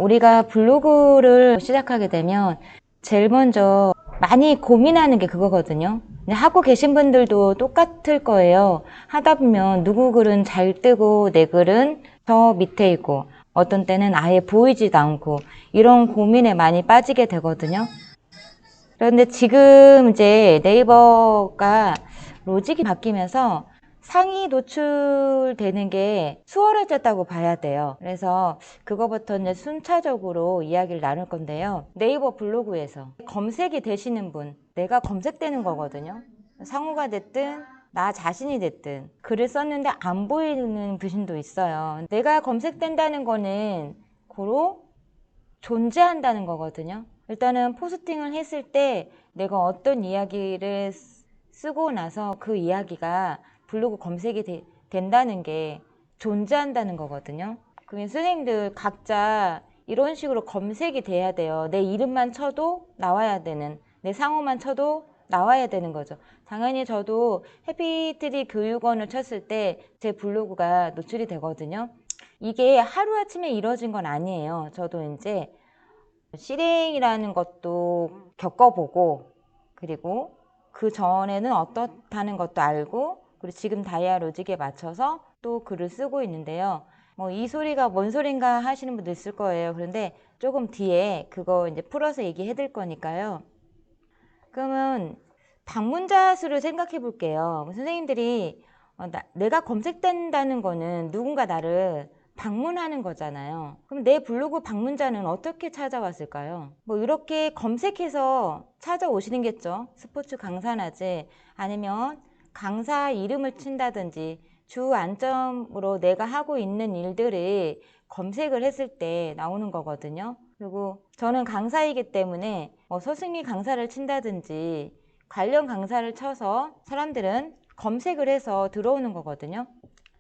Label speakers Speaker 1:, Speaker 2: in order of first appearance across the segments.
Speaker 1: 우리가 블로그를 시작하게 되면 제일 먼저 많이 고민하는 게 그거거든요. 근데 하고 계신 분들도 똑같을 거예요. 하다 보면 누구 글은 잘 뜨고 내 글은 저 밑에 있고 어떤 때는 아예 보이지도 않고 이런 고민에 많이 빠지게 되거든요. 그런데 지금 이제 네이버가 로직이 바뀌면서 상위 노출되는 게 수월해졌다고 봐야 돼요. 그래서 그거부터 이제 순차적으로 이야기를 나눌 건데요. 네이버 블로그에서 검색이 되시는 분, 내가 검색되는 거거든요. 상호가 됐든 나 자신이 됐든 글을 썼는데 안 보이는 분도 있어요. 내가 검색된다는 거는 고로 존재한다는 거거든요. 일단은 포스팅을 했을 때 내가 어떤 이야기를 쓰고 나서 그 이야기가 블로그 검색이 된다는 게 존재한다는 거거든요. 그러면 선생님들 각자 이런 식으로 검색이 돼야 돼요. 내 이름만 쳐도 나와야 되는, 내 상호만 쳐도 나와야 되는 거죠. 당연히 저도 해피트리 교육원을 쳤을 때 제 블로그가 노출이 되거든요. 이게 하루아침에 이루어진 건 아니에요. 저도 이제 실행이라는 것도 겪어보고, 그리고 그 전에는 어떻다는 것도 알고, 그리고 지금 다이아로직에 맞춰서 또 글을 쓰고 있는데요. 뭐 이 소리가 뭔 소린가 하시는 분도 있을 거예요. 그런데 조금 뒤에 그거 이제 풀어서 얘기해 드릴 거니까요. 그러면 방문자 수를 생각해 볼게요. 선생님들이 내가 검색된다는 거는 누군가 나를 방문하는 거잖아요. 그럼 내 블로그 방문자는 어떻게 찾아왔을까요? 뭐 이렇게 검색해서 찾아오시는 겠죠. 스포츠 강사나지 아니면 강사 이름을 친다든지 주 안점으로 내가 하고 있는 일들을 검색을 했을 때 나오는 거거든요. 그리고 저는 강사이기 때문에 서승미 강사를 친다든지 관련 강사를 쳐서 사람들은 검색을 해서 들어오는 거거든요.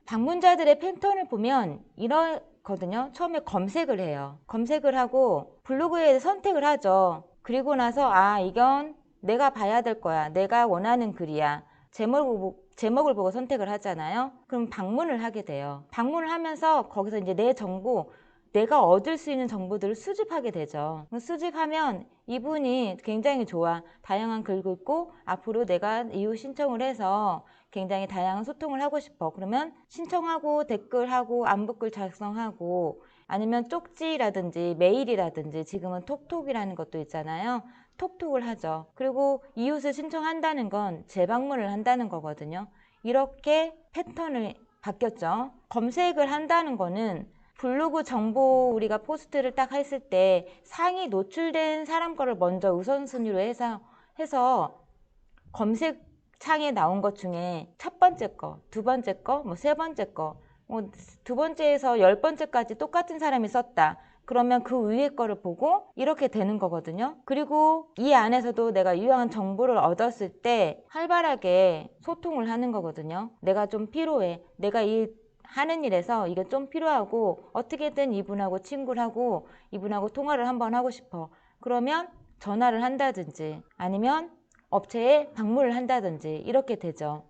Speaker 1: 방문자들의 패턴을 보면 이러거든요. 처음에 검색을 해요. 검색을 하고 블로그에 선택을 하죠. 그리고 나서 이건 내가 봐야 될 거야. 내가 원하는 글이야. 제목을 보고 선택을 하잖아요. 그럼 방문을 하게 돼요. 방문을 하면서 거기서 이제 내 정보, 내가 얻을 수 있는 정보들을 수집하게 되죠. 수집하면 이분이 굉장히 좋아. 다양한 글도 있고 앞으로 내가 이후 신청을 해서 굉장히 다양한 소통을 하고 싶어. 그러면 신청하고 댓글하고 안부글 작성하고 아니면 쪽지라든지 메일이라든지 지금은 톡톡이라는 것도 있잖아요. 톡톡을 하죠. 그리고 이웃을 신청한다는 건 재방문을 한다는 거거든요. 이렇게 패턴을 바뀌었죠. 검색을 한다는 거는 블로그 정보 우리가 포스트를 딱 했을 때 상위 노출된 사람 거를 먼저 우선순위로 해서 검색 창에 나온 것 중에 첫 번째 거, 두 번째 거, 세 번째 거, 두 번째에서 10번째까지 똑같은 사람이 썼다. 그러면 그 위에 거를 보고 이렇게 되는 거거든요. 그리고 이 안에서도 내가 유용한 정보를 얻었을 때 활발하게 소통을 하는 거거든요. 내가 좀 필요해. 내가 이 하는 일에서 이게 좀 필요하고 어떻게든 이분하고 친구를 하고 이분하고 통화를 한번 하고 싶어. 그러면 전화를 한다든지 아니면 업체에 방문을 한다든지 이렇게 되죠.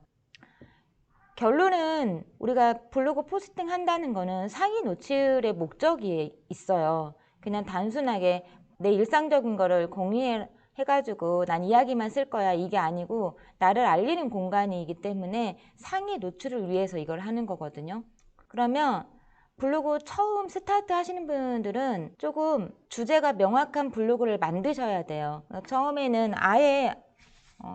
Speaker 1: 결론은 우리가 블로그 포스팅 한다는 거는 상위 노출의 목적이 있어요. 그냥 단순하게 내 일상적인 거를 공유해가지고 난 이야기만 쓸 거야 이게 아니고 나를 알리는 공간이기 때문에 상위 노출을 위해서 이걸 하는 거거든요. 그러면 블로그 처음 스타트 하시는 분들은 조금 주제가 명확한 블로그를 만드셔야 돼요. 처음에는 아예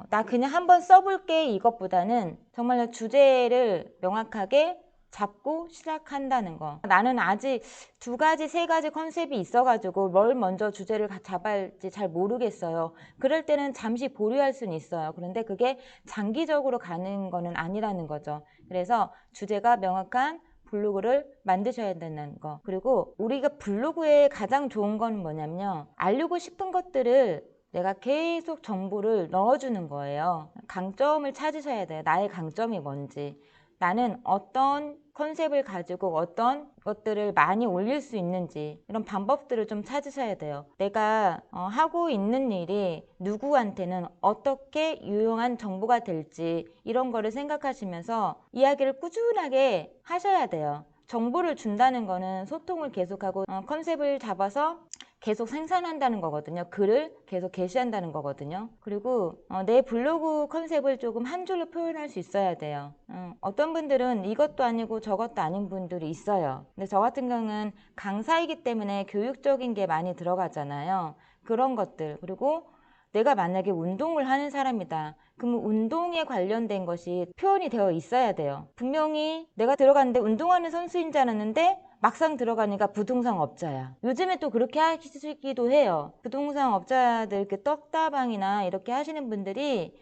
Speaker 1: 나 그냥 한번 써볼게 이것보다는 정말 주제를 명확하게 잡고 시작한다는 거. 나는 아직 두 가지, 세 가지 컨셉이 있어가지고 뭘 먼저 주제를 잡아야 할지 잘 모르겠어요. 그럴 때는 잠시 보류할 수는 있어요. 그런데 그게 장기적으로 가는 거는 아니라는 거죠. 그래서 주제가 명확한 블로그를 만드셔야 되는 거. 그리고 우리가 블로그에 가장 좋은 건 뭐냐면요. 알리고 싶은 것들을 내가 계속 정보를 넣어주는 거예요. 강점을 찾으셔야 돼요. 나의 강점이 뭔지. 나는 어떤 컨셉을 가지고 어떤 것들을 많이 올릴 수 있는지 이런 방법들을 좀 찾으셔야 돼요. 내가 하고 있는 일이 누구한테는 어떻게 유용한 정보가 될지 이런 거를 생각하시면서 이야기를 꾸준하게 하셔야 돼요. 정보를 준다는 거는 소통을 계속하고 컨셉을 잡아서 계속 생산한다는 거거든요. 글을 계속 게시한다는 거거든요. 그리고 내 블로그 컨셉을 조금 한 줄로 표현할 수 있어야 돼요. 어떤 분들은 이것도 아니고 저것도 아닌 분들이 있어요. 근데 저 같은 경우는 강사이기 때문에 교육적인 게 많이 들어가잖아요. 그런 것들. 그리고 내가 만약에 운동을 하는 사람이다. 그러면 운동에 관련된 것이 표현이 되어 있어야 돼요. 분명히 내가 들어갔는데 운동하는 선수인 줄 알았는데 막상 들어가니까 부동산 업자야. 요즘에 또 그렇게 하시기도 해요. 부동산 업자들 이렇게 떡다방이나 이렇게 하시는 분들이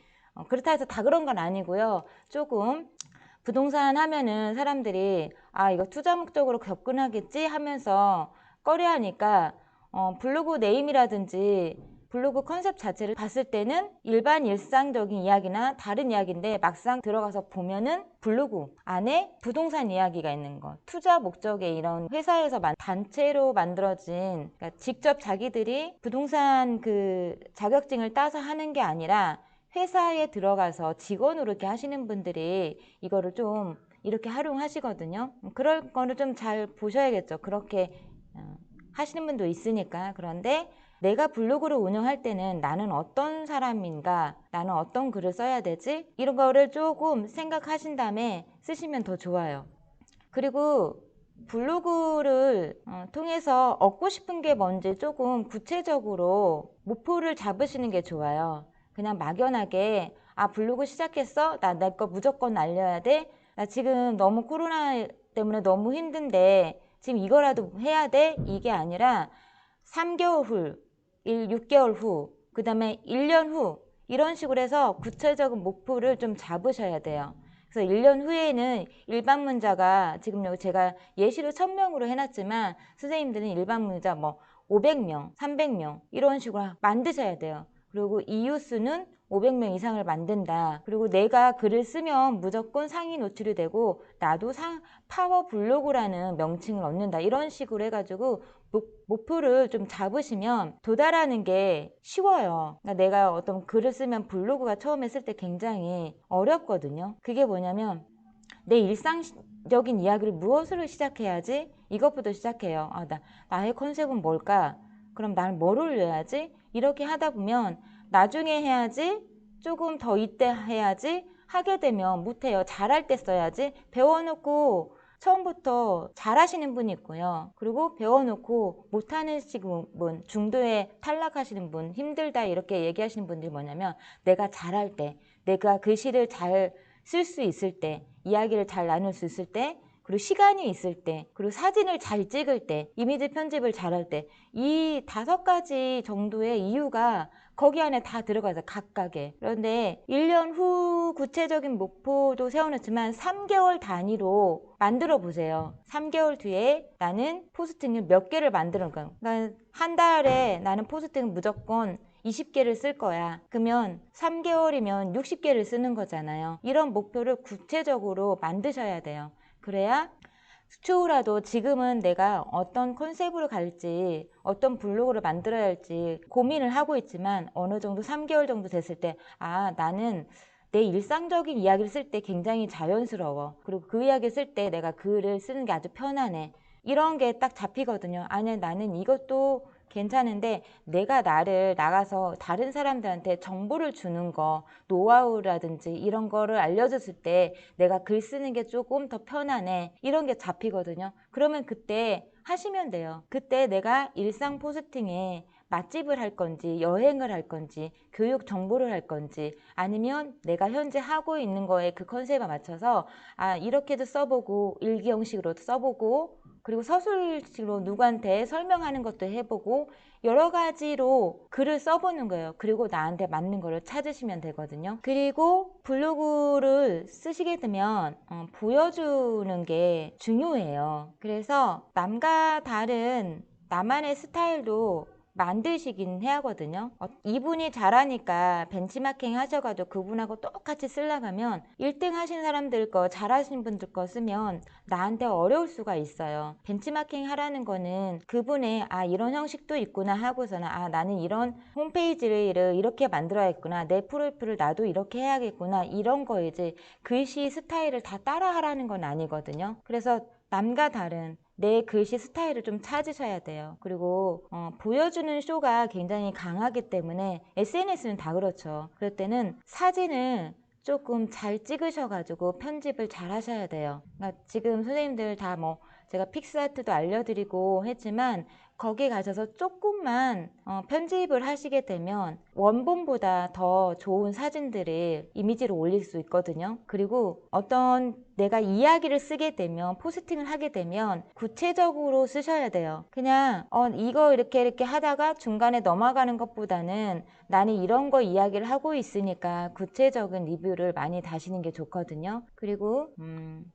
Speaker 1: 그렇다 해서 다 그런 건 아니고요. 조금 부동산 하면은 사람들이 아 이거 투자 목적으로 접근하겠지 하면서 꺼려하니까 블로그 네임이라든지 블로그 컨셉 자체를 봤을 때는 일반 일상적인 이야기나 다른 이야기인데 막상 들어가서 보면은 블로그 안에 부동산 이야기가 있는 거. 투자 목적의 이런 회사에서 단체로 만들어진 그러니까 직접 자기들이 부동산 그 자격증을 따서 하는 게 아니라 회사에 들어가서 직원으로 이렇게 하시는 분들이 이거를 좀 이렇게 활용하시거든요. 그럴 거를 좀 잘 보셔야겠죠. 그렇게 하시는 분도 있으니까. 그런데 내가 블로그를 운영할 때는 나는 어떤 사람인가, 나는 어떤 글을 써야 되지? 이런 거를 조금 생각하신 다음에 쓰시면 더 좋아요. 그리고 블로그를 통해서 얻고 싶은 게 뭔지 조금 구체적으로 목표를 잡으시는 게 좋아요. 그냥 막연하게 아 블로그 시작했어? 나 내 거 무조건 알려야 돼? 나 지금 너무 코로나 때문에 너무 힘든데 지금 이거라도 해야 돼? 이게 아니라 3개월 후, 6개월 후, 그 다음에 1년 후 이런 식으로 해서 구체적인 목표를 좀 잡으셔야 돼요. 그래서 1년 후에는 일반 문자가 지금 여기 제가 예시로 1000명으로 해놨지만 선생님들은 일반 문자 뭐 500명, 300명 이런 식으로 만드셔야 돼요. 그리고 이유 수는 500명 이상을 만든다. 그리고 내가 글을 쓰면 무조건 상위 노출이 되고 나도 파워 블로그라는 명칭을 얻는다. 이런 식으로 해가지고 목표를 좀 잡으시면 도달하는 게 쉬워요. 그러니까 내가 어떤 글을 쓰면 블로그가 처음에 쓸 때 굉장히 어렵거든요. 그게 뭐냐면 내 일상적인 이야기를 무엇으로 시작해야지? 이것부터 시작해요. 나의 컨셉은 뭘까? 그럼 나는 뭘 올려야지? 이렇게 하다 보면 나중에 해야지? 조금 더 이때 해야지? 하게 되면 못해요. 잘할 때 써야지? 배워놓고 처음부터 잘하시는 분이 있고요. 그리고 배워놓고 못하시는 분, 중도에 탈락하시는 분, 힘들다 이렇게 얘기하시는 분들이 뭐냐면 내가 잘할 때, 내가 글씨를 잘 쓸 수 있을 때, 이야기를 잘 나눌 수 있을 때, 그리고 시간이 있을 때, 그리고 사진을 잘 찍을 때, 이미지 편집을 잘할 때, 이 5가지 정도의 이유가 거기 안에 다 들어가서 각각에. 그런데 1년 후 구체적인 목표도 세워놓지만 3개월 단위로 만들어 보세요. 3개월 뒤에 나는 포스팅을 몇 개를 만드는 거야. 그러니까 한 달에 나는 포스팅을 무조건 20개를 쓸 거야. 그러면 3개월이면 60개를 쓰는 거잖아요. 이런 목표를 구체적으로 만드셔야 돼요. 그래야 추후라도 지금은 내가 어떤 컨셉으로 갈지 어떤 블로그를 만들어야 할지 고민을 하고 있지만 어느 정도 3개월 정도 됐을 때 나는 내 일상적인 이야기를 쓸 때 굉장히 자연스러워. 그리고 그 이야기 쓸 때 내가 글을 쓰는 게 아주 편하네. 이런 게 딱 잡히거든요. 아니 나는 이것도 괜찮은데 내가 나를 나가서 다른 사람들한테 정보를 주는 거, 노하우라든지 이런 거를 알려줬을 때 내가 글 쓰는 게 조금 더 편하네. 이런 게 잡히거든요. 그러면 그때 하시면 돼요. 그때 내가 일상 포스팅에 맛집을 할 건지, 여행을 할 건지, 교육 정보를 할 건지, 아니면 내가 현재 하고 있는 거에 그 컨셉에 맞춰서 이렇게도 써보고, 일기 형식으로도 써보고, 그리고 서술식으로 누구한테 설명하는 것도 해보고 여러 가지로 글을 써보는 거예요. 그리고 나한테 맞는 거를 찾으시면 되거든요. 그리고 블로그를 쓰시게 되면 보여주는 게 중요해요. 그래서 남과 다른 나만의 스타일도 만드시긴 해야 하거든요. 이분이 잘하니까 벤치마킹 하셔가지고 그분하고 똑같이 쓰려면 1등 하신 사람들 거 잘하신 분들 거 쓰면 나한테 어려울 수가 있어요. 벤치마킹 하라는 거는 그분의 이런 형식도 있구나 하고서는 나는 이런 홈페이지를 이렇게 만들어야겠구나, 내 프로필을 나도 이렇게 해야겠구나, 이런 거이지 글씨 스타일을 다 따라 하라는 건 아니거든요. 그래서 남과 다른 내 글씨 스타일을 좀 찾으셔야 돼요. 그리고 보여주는 쇼가 굉장히 강하기 때문에 SNS는 다 그렇죠. 그럴 때는 사진을 조금 잘 찍으셔가지고 편집을 잘 하셔야 돼요. 그러니까 지금 선생님들 다 뭐 제가 픽스아트도 알려드리고 했지만 거기 가셔서 조금만 편집을 하시게 되면 원본보다 더 좋은 사진들을 이미지로 올릴 수 있거든요. 그리고 어떤 내가 이야기를 쓰게 되면 포스팅을 하게 되면 구체적으로 쓰셔야 돼요. 그냥 이거 이렇게 하다가 중간에 넘어가는 것보다는 나는 이런 거 이야기를 하고 있으니까 구체적인 리뷰를 많이 다시는 게 좋거든요. 그리고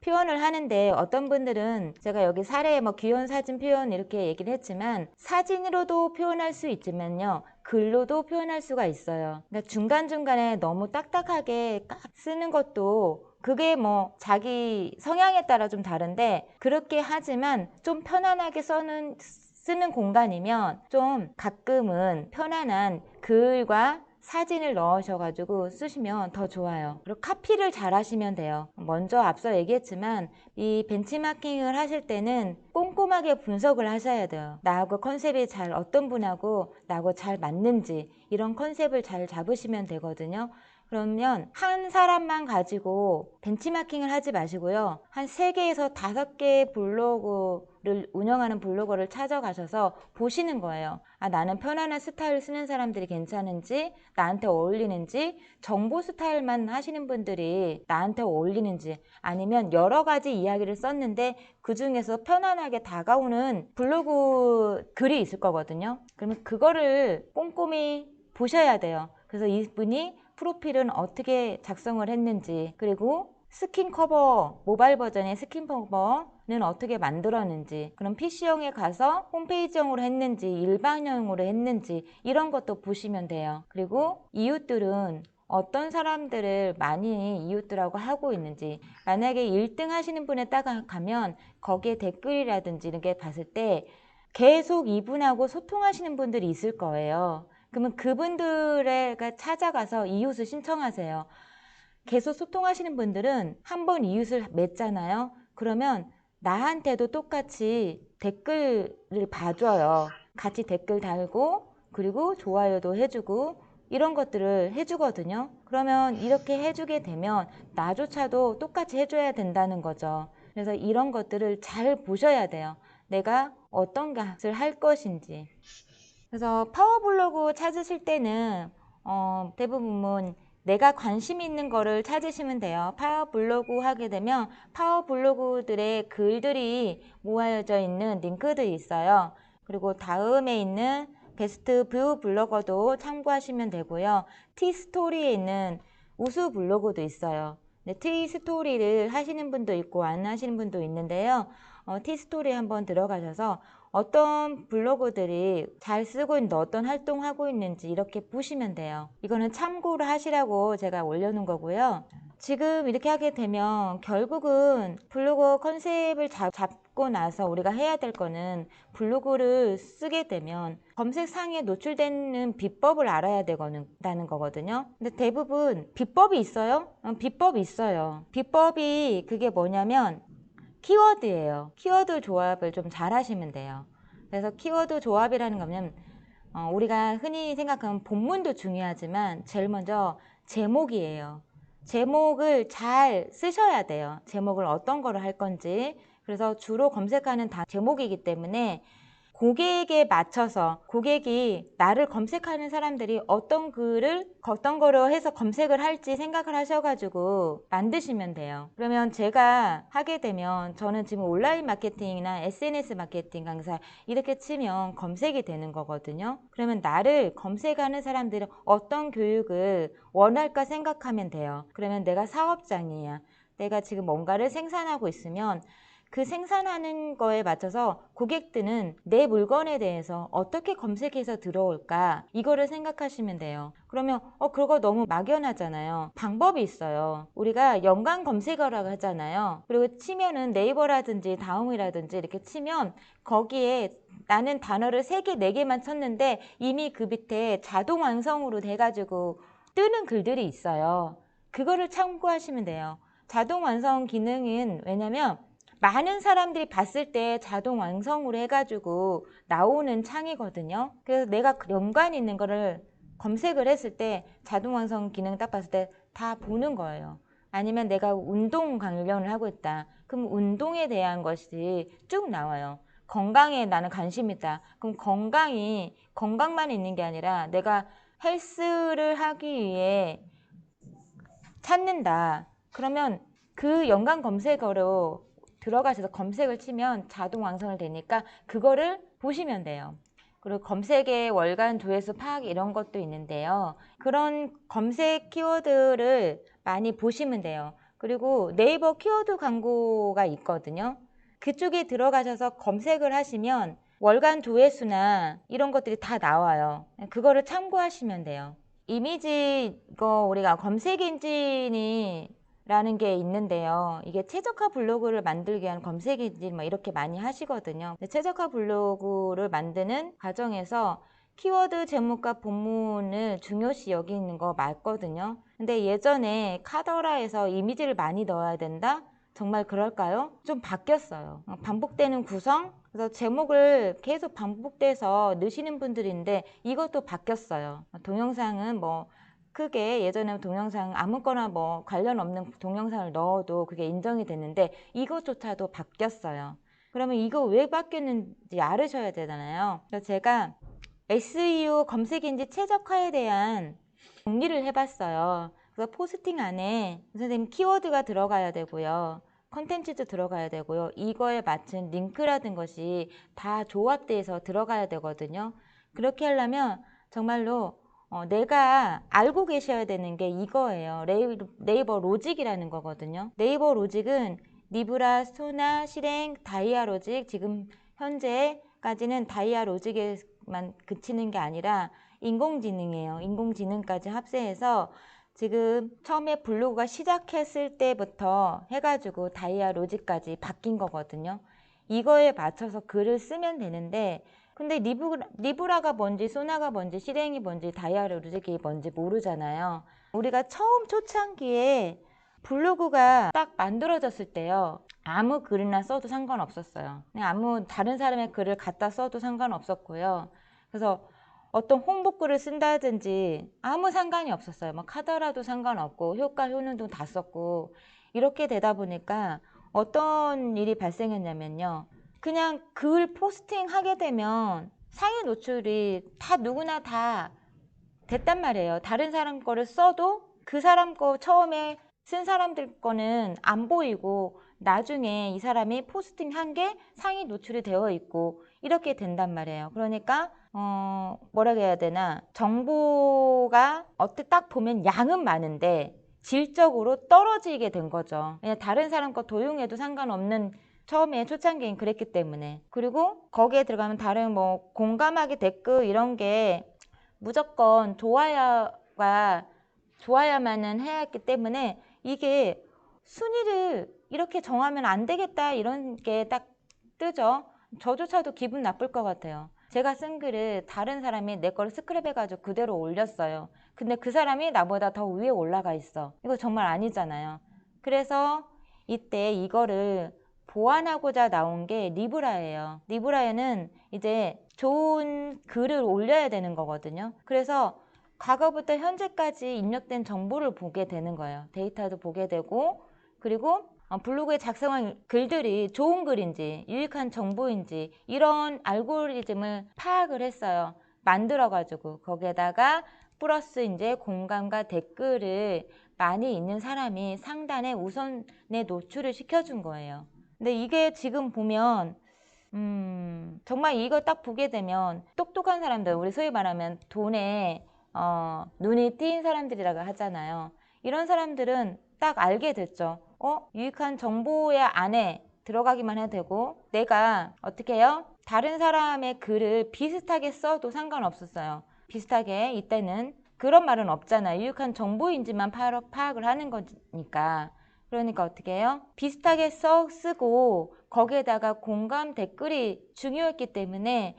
Speaker 1: 표현을 하는데 어떤 분들은 제가 여기 사례에 뭐 귀여운 사진 표현 이렇게 얘기를 했지만 사진으로도 표현할 수 있지만요, 글로도 표현할 수가 있어요. 그러니까 중간중간에 너무 딱딱하게 쓰는 것도 그게 뭐 자기 성향에 따라 좀 다른데, 그렇게 하지만 좀 편안하게 쓰는 공간이면 좀 가끔은 편안한 글과 사진을 넣으셔가지고 쓰시면 더 좋아요. 그리고 카피를 잘 하시면 돼요. 먼저 앞서 얘기했지만 이 벤치마킹을 하실 때는 꼼꼼하게 분석을 하셔야 돼요. 나하고 컨셉이 어떤 분하고 나하고 잘 맞는지 이런 컨셉을 잘 잡으시면 되거든요. 그러면 한 사람만 가지고 벤치마킹을 하지 마시고요. 한 3개에서 5개의 블로그를 운영하는 블로거를 찾아가셔서 보시는 거예요. 나는 편안한 스타일 쓰는 사람들이 괜찮은지, 나한테 어울리는지, 정보 스타일만 하시는 분들이 나한테 어울리는지, 아니면 여러 가지 이야기를 썼는데 그 중에서 편안하게 다가오는 블로그 글이 있을 거거든요. 그러면 그거를 꼼꼼히 보셔야 돼요. 그래서 이분이 프로필은 어떻게 작성을 했는지, 그리고 스킨 커버, 모바일 버전의 스킨 커버는 어떻게 만들었는지, 그럼 PC용에 가서 홈페이지용으로 했는지 일반용으로 했는지 이런 것도 보시면 돼요. 그리고 이웃들은 어떤 사람들을 많이 이웃들하고 하고 있는지, 만약에 1등 하시는 분에 딱 가면 거기에 댓글이라든지 이런 게 봤을 때 계속 이분하고 소통하시는 분들이 있을 거예요. 그러면 그분들에게 찾아가서 이웃을 신청하세요. 계속 소통하시는 분들은 한번 이웃을 맺잖아요. 그러면 나한테도 똑같이 댓글을 봐줘요. 같이 댓글 달고 그리고 좋아요도 해주고 이런 것들을 해주거든요. 그러면 이렇게 해주게 되면 나조차도 똑같이 해줘야 된다는 거죠. 그래서 이런 것들을 잘 보셔야 돼요. 내가 어떤 것을 할 것인지. 그래서 파워블로그 찾으실 때는 대부분 내가 관심 있는 거를 찾으시면 돼요. 파워블로그 하게 되면 파워블로그들의 글들이 모아져 있는 링크들이 있어요. 그리고 다음에 있는 베스트 뷰 블로거도 참고하시면 되고요. 티스토리에 있는 우수 블로그도 있어요. 티스토리를 하시는 분도 있고 안 하시는 분도 있는데요. 티스토리에 한번 들어가셔서 어떤 블로그들이 잘 쓰고 있는데 어떤 활동하고 있는지 이렇게 보시면 돼요. 이거는 참고를 하시라고 제가 올려놓은 거고요. 지금 이렇게 하게 되면 결국은 블로그 컨셉을 잡고 나서 우리가 해야 될 거는 블로그를 쓰게 되면 검색상에 노출되는 비법을 알아야 된다는 거거든요. 근데 대부분 비법이 있어요? 비법이 있어요. 비법이 그게 뭐냐면 키워드예요. 키워드 조합을 좀 잘 하시면 돼요. 그래서 키워드 조합이라는 거는 우리가 흔히 생각하면 본문도 중요하지만 제일 먼저 제목이에요. 제목을 잘 쓰셔야 돼요. 제목을 어떤 거를 할 건지. 그래서 주로 검색하는 다 제목이기 때문에 고객에 맞춰서 고객이 나를 검색하는 사람들이 어떤 거로 해서 검색을 할지 생각을 하셔가지고 만드시면 돼요. 그러면 제가 하게 되면 저는 지금 온라인 마케팅이나 SNS 마케팅 강사 이렇게 치면 검색이 되는 거거든요. 그러면 나를 검색하는 사람들은 어떤 교육을 원할까 생각하면 돼요. 그러면 내가 사업장이야. 내가 지금 뭔가를 생산하고 있으면 그 생산하는 거에 맞춰서 고객들은 내 물건에 대해서 어떻게 검색해서 들어올까 이거를 생각하시면 돼요. 그러면 그거 너무 막연하잖아요. 방법이 있어요. 우리가 연관 검색어라고 하잖아요. 그리고 치면은 네이버라든지 다음이라든지 이렇게 치면 거기에 나는 단어를 3개, 4개만 쳤는데 이미 그 밑에 자동 완성으로 돼가지고 뜨는 글들이 있어요. 그거를 참고하시면 돼요. 자동 완성 기능은 왜냐면 많은 사람들이 봤을 때 자동 완성으로 해가지고 나오는 창이거든요. 그래서 내가 연관 있는 거를 검색을 했을 때 자동 완성 기능 딱 봤을 때 다 보는 거예요. 아니면 내가 운동 관련을 하고 있다. 그럼 운동에 대한 것이 쭉 나와요. 건강에 나는 관심 있다. 그럼 건강만 있는 게 아니라 내가 헬스를 하기 위해 찾는다. 그러면 그 연관 검색어로 들어가셔서 검색을 치면 자동 완성이 되니까 그거를 보시면 돼요. 그리고 검색의 월간 조회수 파악 이런 것도 있는데요. 그런 검색 키워드를 많이 보시면 돼요. 그리고 네이버 키워드 광고가 있거든요. 그쪽에 들어가셔서 검색을 하시면 월간 조회수나 이런 것들이 다 나와요. 그거를 참고하시면 돼요. 이미지 이거 우리가 검색 엔진이 라는 게 있는데요. 이게 최적화 블로그를 만들기 위한 검색 엔진 뭐 이렇게 많이 하시거든요. 최적화 블로그를 만드는 과정에서 키워드 제목과 본문을 중요시 여기는 거 맞거든요. 근데 예전에 카더라에서 이미지를 많이 넣어야 된다? 정말 그럴까요? 좀 바뀌었어요. 반복되는 구성, 그래서 제목을 계속 반복돼서 넣으시는 분들인데 이것도 바뀌었어요. 동영상은 뭐 크게 예전에 동영상 아무거나 뭐 관련 없는 동영상을 넣어도 그게 인정이 됐는데 이것조차도 바뀌었어요. 그러면 이거 왜 바뀌었는지 알으셔야 되잖아요. 그래서 제가 SEO 검색인지 최적화에 대한 정리를 해봤어요. 그래서 포스팅 안에 선생님 키워드가 들어가야 되고요. 컨텐츠도 들어가야 되고요. 이거에 맞춘 링크라든 것이 다 조합돼서 들어가야 되거든요. 그렇게 하려면 정말로 내가 알고 계셔야 되는 게 이거예요. 네이버 로직이라는 거거든요. 네이버 로직은 리브라, 소나, 실행, 다이아 로직, 지금 현재까지는 다이아 로직에만 그치는 게 아니라 인공지능이에요. 인공지능까지 합세해서 지금 처음에 블로그가 시작했을 때부터 해가지고 다이아 로직까지 바뀐 거거든요. 이거에 맞춰서 글을 쓰면 되는데 근데 리브라가 뭔지 소나가 뭔지 실행이 뭔지 다이아 로직이 뭔지 모르잖아요. 우리가 처음 초창기에 블로그가 딱 만들어졌을 때요. 아무 글이나 써도 상관없었어요. 그냥 아무 다른 사람의 글을 갖다 써도 상관없었고요. 그래서 어떤 홍보글을 쓴다든지 아무 상관이 없었어요. 뭐 카더라도 상관없고 효과 효능도 다 썼고 이렇게 되다 보니까 어떤 일이 발생했냐면요. 그냥 글 포스팅 하게 되면 상위 노출이 다 누구나 다 됐단 말이에요. 다른 사람 거를 써도 그 사람 거 처음에 쓴 사람들 거는 안 보이고 나중에 이 사람이 포스팅 한 게 상위 노출이 되어 있고 이렇게 된단 말이에요. 그러니까 뭐라 해야 되나 정보가 어떻게 딱 보면 양은 많은데 질적으로 떨어지게 된 거죠. 그냥 다른 사람 거 도용해도 상관없는 처음에 초창기엔 그랬기 때문에. 그리고 거기에 들어가면 다른 뭐 공감하기 댓글 이런 게 무조건 좋아야만은 해야 했기 때문에 이게 순위를 이렇게 정하면 안 되겠다 이런 게 딱 뜨죠. 저조차도 기분 나쁠 것 같아요. 제가 쓴 글을 다른 사람이 내 거를 스크랩해가지고 그대로 올렸어요. 근데 그 사람이 나보다 더 위에 올라가 있어. 이거 정말 아니잖아요. 그래서 이때 이거를 보완하고자 나온 게 리브라예요. 리브라에는 이제 좋은 글을 올려야 되는 거거든요. 그래서 과거부터 현재까지 입력된 정보를 보게 되는 거예요. 데이터도 보게 되고 그리고 블로그에 작성한 글들이 좋은 글인지 유익한 정보인지 이런 알고리즘을 파악을 했어요. 만들어가지고 거기에다가 플러스 이제 공감과 댓글을 많이 있는 사람이 상단에 우선에 노출을 시켜준 거예요. 근데 이게 지금 보면 정말 이걸 딱 보게 되면 똑똑한 사람들, 우리 소위 말하면 돈에 눈이 띄인 사람들이라고 하잖아요. 이런 사람들은 딱 알게 됐죠. 유익한 정보의 안에 들어가기만 해도 되고 내가 어떻게 해요? 다른 사람의 글을 비슷하게 써도 상관없었어요. 비슷하게 이때는 그런 말은 없잖아요. 유익한 정보인지만 파악을 하는 거니까. 그러니까 어떻게 해요? 비슷하게 쓰고 거기에다가 공감 댓글이 중요했기 때문에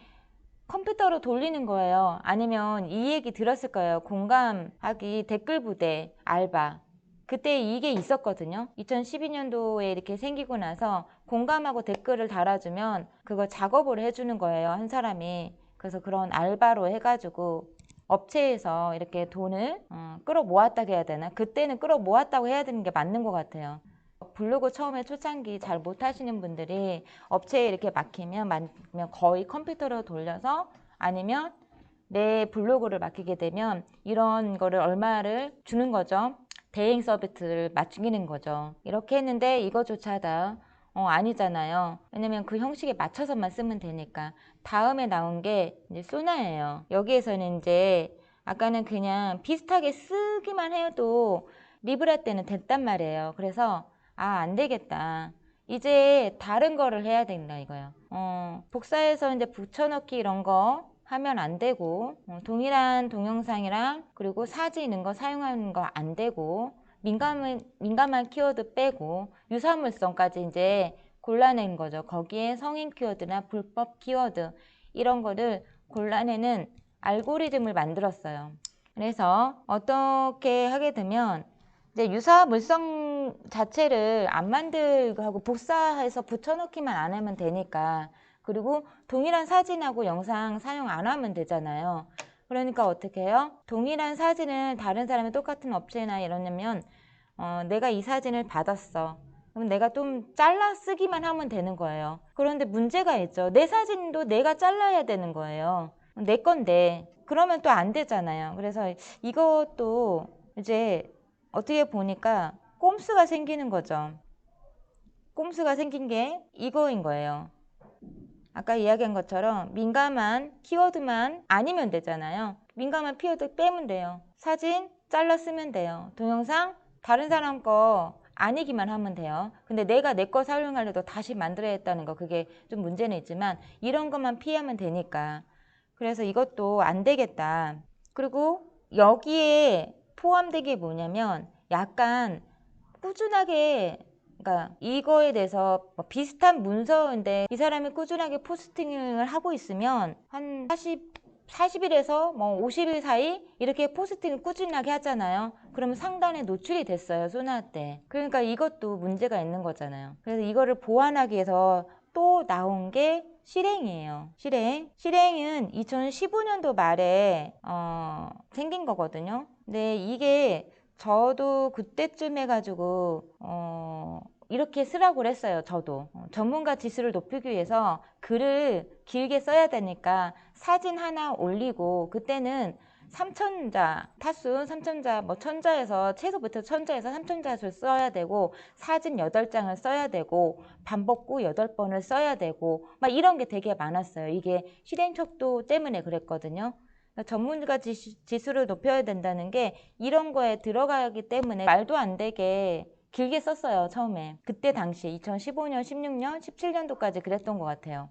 Speaker 1: 컴퓨터로 돌리는 거예요. 아니면 이 얘기 들었을 거예요. 공감하기 댓글 부대 알바. 그때 이게 있었거든요. 2012년도에 이렇게 생기고 나서 공감하고 댓글을 달아주면 그거 작업을 해주는 거예요, 한 사람이. 그래서 그런 알바로 해가지고 업체에서 이렇게 돈을 끌어모았다고 해야 되나? 그때는 끌어모았다고 해야 되는 게 맞는 것 같아요. 블로그 처음에 초창기 잘 못하시는 분들이 업체에 이렇게 맡기면 거의 컴퓨터로 돌려서 아니면 내 블로그를 맡기게 되면 이런 거를 얼마를 주는 거죠. 대행 서비스를 맡기는 거죠. 이렇게 했는데 이거조차 다 아니잖아요. 왜냐면 그 형식에 맞춰서만 쓰면 되니까. 다음에 나온 게 이제 소나예요. 여기에서는 이제 아까는 그냥 비슷하게 쓰기만 해도 리브라 때는 됐단 말이에요. 그래서 안 되겠다. 이제 다른 거를 해야 된다 이거예요. 복사해서 이제 붙여넣기 이런 거 하면 안 되고, 동일한 동영상이랑 그리고 사진 이런 거 사용하는 거 안 되고, 민감한 키워드 빼고 유사물성까지 이제 골라낸 거죠. 거기에 성인 키워드나 불법 키워드 이런 거를 골라내는 알고리즘을 만들었어요. 그래서 어떻게 하게 되면 이제 유사물성 자체를 안 만들고 하고 복사해서 붙여넣기만 안 하면 되니까, 그리고 동일한 사진하고 영상 사용 안 하면 되잖아요. 그러니까 어떻게 해요? 동일한 사진을 다른 사람이 똑같은 업체나 이러냐면 내가 이 사진을 받았어. 그럼 내가 좀 잘라 쓰기만 하면 되는 거예요. 그런데 문제가 있죠. 내 사진도 내가 잘라야 되는 거예요. 내 건데. 그러면 또 안 되잖아요. 그래서 이것도 이제 어떻게 보니까 꼼수가 생기는 거죠. 꼼수가 생긴 게 이거인 거예요. 아까 이야기한 것처럼 민감한 키워드만 아니면 되잖아요. 민감한 키워드 빼면 돼요. 사진 잘라 쓰면 돼요. 동영상 다른 사람 거 아니기만 하면 돼요. 근데 내가 내 거 사용하려도 다시 만들어야 했다는 거, 그게 좀 문제는 있지만 이런 것만 피하면 되니까. 그래서 이것도 안 되겠다. 그리고 여기에 포함된 게 뭐냐면 약간 꾸준하게, 그러니까 이거에 대해서 뭐 비슷한 문서인데 이 사람이 꾸준하게 포스팅을 하고 있으면 한 40일에서 뭐 50일 사이 이렇게 포스팅을 꾸준하게 하잖아요. 그러면 상단에 노출이 됐어요, 소나 때. 그러니까 이것도 문제가 있는 거잖아요. 그래서 이거를 보완하기 위해서 또 나온 게 실행이에요. 실행은 2015년도 말에 생긴 거거든요. 근데 이게 저도 그때쯤 해가지고 이렇게 쓰라고 했어요. 저도 전문가 지수를 높이기 위해서 글을 길게 써야 되니까 사진 하나 올리고, 그때는 3천자 타수 3천자 뭐 천자에서 최소부터 천자에서 3천자를 써야 되고, 사진 8장을 써야 되고, 반복구 8번을 써야 되고, 막 이런 게 되게 많았어요. 이게 실행 척도 때문에 그랬거든요. 전문가 지수를 높여야 된다는 게 이런 거에 들어가기 때문에 말도 안 되게 길게 썼어요, 처음에. 그때 당시 2015년, 16년, 17년도까지 그랬던 것 같아요.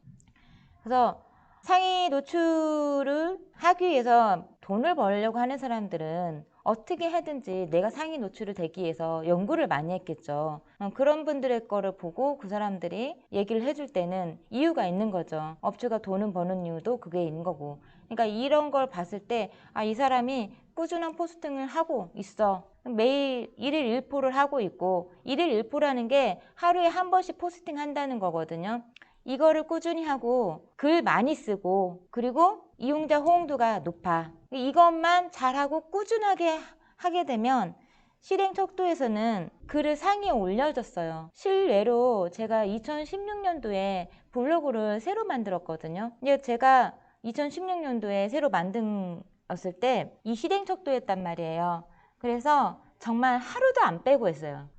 Speaker 1: 그래서 상위 노출을 하기 위해서 돈을 벌려고 하는 사람들은 어떻게 하든지 내가 상위 노출을 되기 위해서 연구를 많이 했겠죠. 그런 분들의 거를 보고 그 사람들이 얘기를 해줄 때는 이유가 있는 거죠. 업주가 돈을 버는 이유도 그게 있는 거고. 그러니까 이런 걸 봤을 때 이 사람이 꾸준한 포스팅을 하고 있어. 매일 1일 1포를 하고 있고, 1일 1포라는 게 하루에 한 번씩 포스팅 한다는 거거든요. 이거를 꾸준히 하고 글 많이 쓰고 그리고 이용자 호응도가 높아. 이것만 잘하고 꾸준하게 하게 되면 실행 척도에서는 글을 상위에 올려줬어요. 실외로 제가 2016년도에 블로그를 새로 만들었거든요. 근데 제가 2016년도에 새로 만들었을 때 이 실행 척도였단 말이에요. 그래서 정말 하루도 안 빼고 했어요.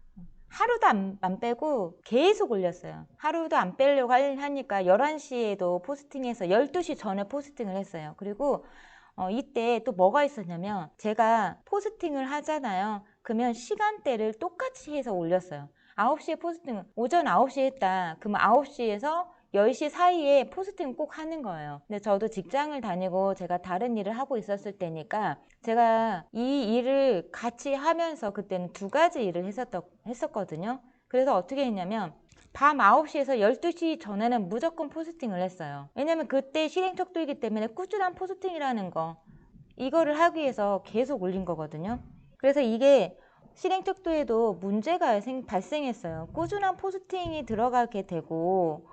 Speaker 1: 하루도 안 빼고 계속 올렸어요. 하루도 안 빼려고 하니까 11시에도 포스팅해서 12시 전에 포스팅을 했어요. 그리고 이때 또 뭐가 있었냐면 제가 포스팅을 하잖아요. 그러면 시간대를 똑같이 해서 올렸어요. 9시에 포스팅, 오전 9시에 했다. 그러면 9시에서 10시 사이에 포스팅 꼭 하는 거예요. 근데 저도 직장을 다니고 제가 다른 일을 하고 있었을 때니까 제가 이 일을 같이 하면서 그때는 두 가지 일을 했었거든요. 그래서 어떻게 했냐면 밤 9시에서 12시 전에는 무조건 포스팅을 했어요. 왜냐면 그때 실행 척도이기 때문에 꾸준한 포스팅이라는 거, 이거를 하기 위해서 계속 올린 거거든요. 그래서 이게 실행 척도에도 문제가 발생했어요. 꾸준한 포스팅이 들어가게 되고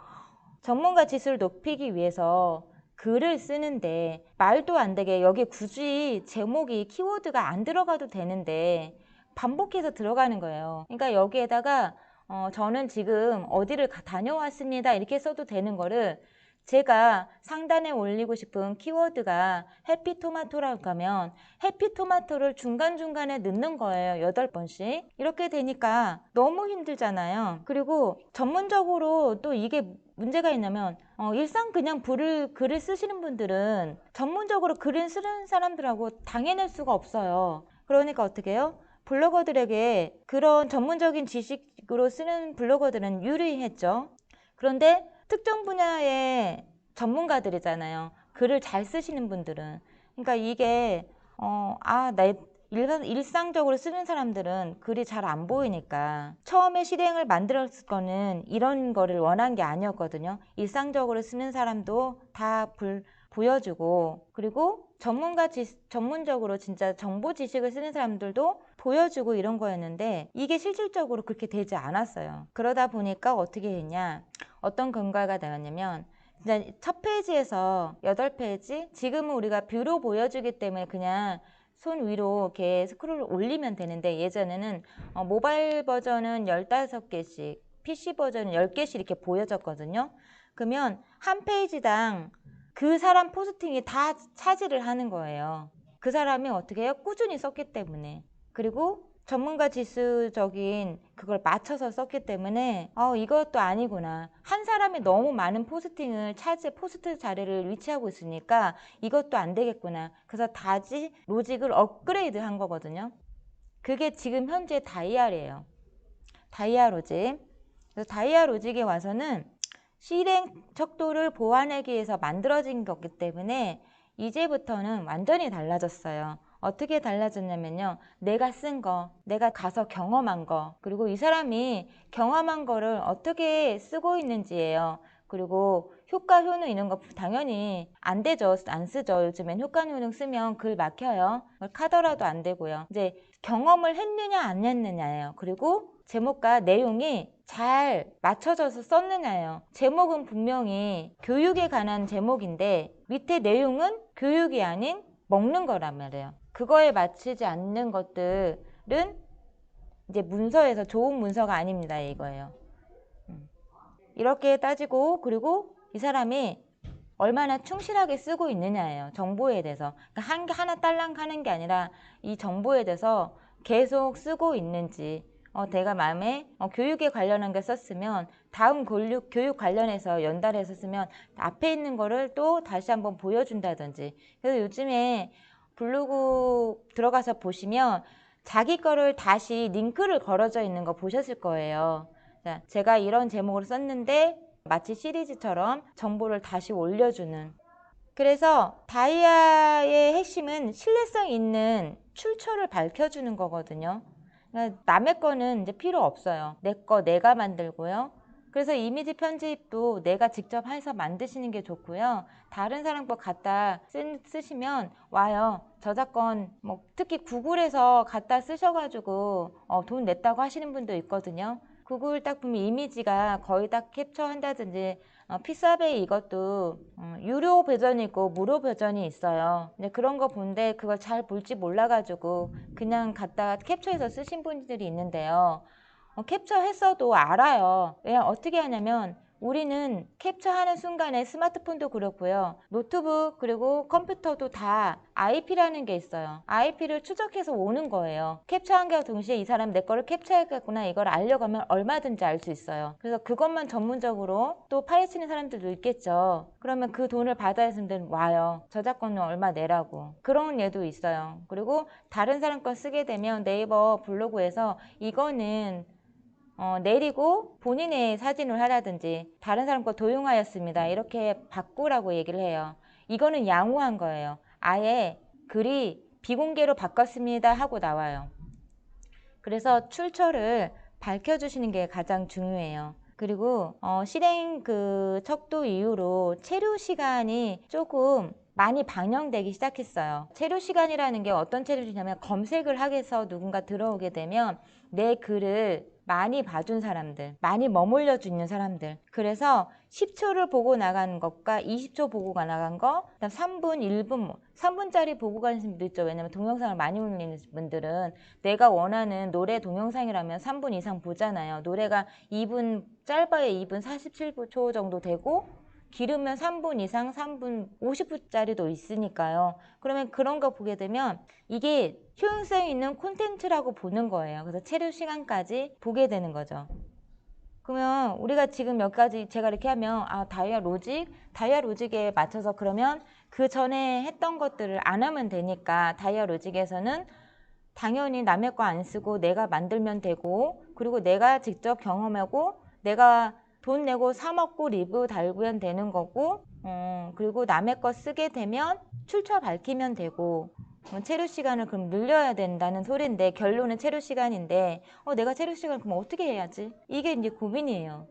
Speaker 1: 전문가 지수를 높이기 위해서 글을 쓰는데 말도 안 되게 여기 굳이 제목이 키워드가 안 들어가도 되는데 반복해서 들어가는 거예요. 그러니까 여기에다가 저는 지금 어디를 다녀왔습니다 이렇게 써도 되는 거를 제가 상단에 올리고 싶은 키워드가 해피토마토라고 하면 해피토마토를 중간중간에 넣는 거예요. 8번씩. 이렇게 되니까 너무 힘들잖아요. 그리고 전문적으로 또 이게 문제가 있냐면 일상 그냥 글을 쓰시는 분들은 전문적으로 글을 쓰는 사람들하고 당해낼 수가 없어요. 그러니까 어떻게 해요? 블로거들에게 그런 전문적인 지식으로 쓰는 블로거들은 유리했죠. 그런데 특정 분야의 전문가들이잖아요. 글을 잘 쓰시는 분들은. 그러니까 이게 일상적으로 쓰는 사람들은 글이 잘 안 보이니까 처음에 실행을 만들었을 거는 이런 거를 원한 게 아니었거든요. 일상적으로 쓰는 사람도 다 보여주고 그리고 전문적으로 진짜 정보 지식을 쓰는 사람들도 보여주고 이런 거였는데 이게 실질적으로 그렇게 되지 않았어요. 그러다 보니까 어떻게 했냐, 어떤 결과가 나왔냐면 진짜 첫 페이지에서 8페이지, 지금은 우리가 뷰로 보여주기 때문에 그냥 손 위로 이렇게 스크롤을 올리면 되는데 예전에는 모바일 버전은 15개씩, PC 버전은 10개씩 이렇게 보여졌거든요. 그러면 한 페이지당 그 사람 포스팅이 다 차지를 하는 거예요. 그 사람이 어떻게 해요? 꾸준히 썼기 때문에. 그리고 전문가 지수적인 그걸 맞춰서 썼기 때문에 이것도 아니구나. 한 사람이 너무 많은 포스트 자리를 위치하고 있으니까 이것도 안 되겠구나. 그래서 다시 로직을 업그레이드 한 거거든요. 그게 지금 현재 다이알이에요. 다이아 로직. 그래서 다이아 로직에 와서는 실행 척도를 보완하기 위해서 만들어진 거기 때문에 이제부터는 완전히 달라졌어요. 어떻게 달라졌냐면요. 내가 쓴 거, 내가 가서 경험한 거, 그리고 이 사람이 경험한 거를 어떻게 쓰고 있는지예요. 그리고 효과 효능 이런 거 당연히 안 되죠. 안 쓰죠. 요즘엔 효과 효능 쓰면 글 막혀요. 카더라도 안 되고요. 이제 경험을 했느냐 안 했느냐예요. 그리고 제목과 내용이 잘 맞춰져서 썼느냐예요. 제목은 분명히 교육에 관한 제목인데 밑에 내용은 교육이 아닌 먹는 거란 말이에요. 그거에 맞추지 않는 것들은 이제 문서에서 좋은 문서가 아닙니다. 이거예요. 이렇게 따지고 그리고 이 사람이 얼마나 충실하게 쓰고 있느냐예요. 정보에 대해서. 그러니까 하나 딸랑 하는 게 아니라 이 정보에 대해서 계속 쓰고 있는지 내가 마음에 교육에 관련한 게 썼으면 다음 교육 관련해서 연달아서 쓰면 앞에 있는 거를 또 다시 한번 보여준다든지. 그래서 요즘에 블로그 들어가서 보시면 자기 거를 다시 링크를 걸어져 있는 거 보셨을 거예요. 자, 제가 이런 제목으로 썼는데 마치 시리즈처럼 정보를 다시 올려주는. 그래서 다이아의 핵심은 신뢰성 있는 출처를 밝혀주는 거거든요. 그러니까 남의 거는 이제 필요 없어요. 내 거 내가 만들고요. 그래서 이미지 편집도 내가 직접 해서 만드시는 게 좋고요. 다른 사람 거 갖다 쓰시면 와요. 저작권 특히 구글에서 갖다 쓰셔가지고 돈 냈다고 하시는 분도 있거든요. 구글 딱 보면 이미지가 거의 다 캡처한다든지 피사베이 이것도 유료 버전이 있고 무료 버전이 있어요. 근데 그런 거 보는데 그걸 잘 볼지 몰라가지고 그냥 갖다가 캡처해서 쓰신 분들이 있는데요. 캡처했어도 알아요. 왜 어떻게 하냐면 우리는 캡처하는 순간에 스마트폰도 그렇고요. 노트북 그리고 컴퓨터도 다 IP라는 게 있어요. IP를 추적해서 오는 거예요. 캡처한 게 동시에 이 사람 내 거를 캡처했구나 이걸 알려고 하면 얼마든지 알 수 있어요. 그래서 그것만 전문적으로 또 파헤치는 사람들도 있겠죠. 그러면 그 돈을 받아야 하는 와요. 저작권은 얼마 내라고. 그런 예도 있어요. 그리고 다른 사람 거 쓰게 되면 네이버 블로그에서 이거는 내리고 본인의 사진을 하라든지 다른 사람 거 도용하였습니다. 이렇게 바꾸라고 얘기를 해요. 이거는 양호한 거예요. 아예 글이 비공개로 바꿨습니다 하고 나와요. 그래서 출처를 밝혀주시는 게 가장 중요해요. 그리고 실행 척도 이후로 체류 시간이 조금 많이 반영되기 시작했어요. 체류 시간이라는 게 어떤 체류시냐면 검색을 하게 해서 누군가 들어오게 되면 내 글을 많이 봐준 사람들, 많이 머물러 주는 사람들. 그래서 10초를 보고 나가는 것과 20초 보고 나간 거, 그다음 3분, 1분, 3분짜리 보고 가는 분도 있죠. 왜냐면 동영상을 많이 올리는 분들은 내가 원하는 노래 동영상이라면 3분 이상 보잖아요. 노래가 2분, 짧아야 2분 47초 정도 되고 길으면 3분 이상 3분 50분짜리도 있으니까요. 그러면 그런 거 보게 되면 이게 효용성 있는 콘텐츠라고 보는 거예요. 그래서 체류 시간까지 보게 되는 거죠. 그러면 우리가 지금 여기까지 제가 이렇게 하면 다이아 로직에 맞춰서 그러면 그 전에 했던 것들을 안 하면 되니까 다이아 로직에서는 당연히 남의 거 안 쓰고 내가 만들면 되고 그리고 내가 직접 경험하고 내가 돈 내고 사 먹고 리뷰 달구면 되는 거고 그리고 남의 거 쓰게 되면 출처 밝히면 되고 체류 시간을 그럼 늘려야 된다는 소리인데 결론은 체류 시간인데 내가 체류 시간을 그럼 어떻게 해야지? 이게 이제 고민이에요.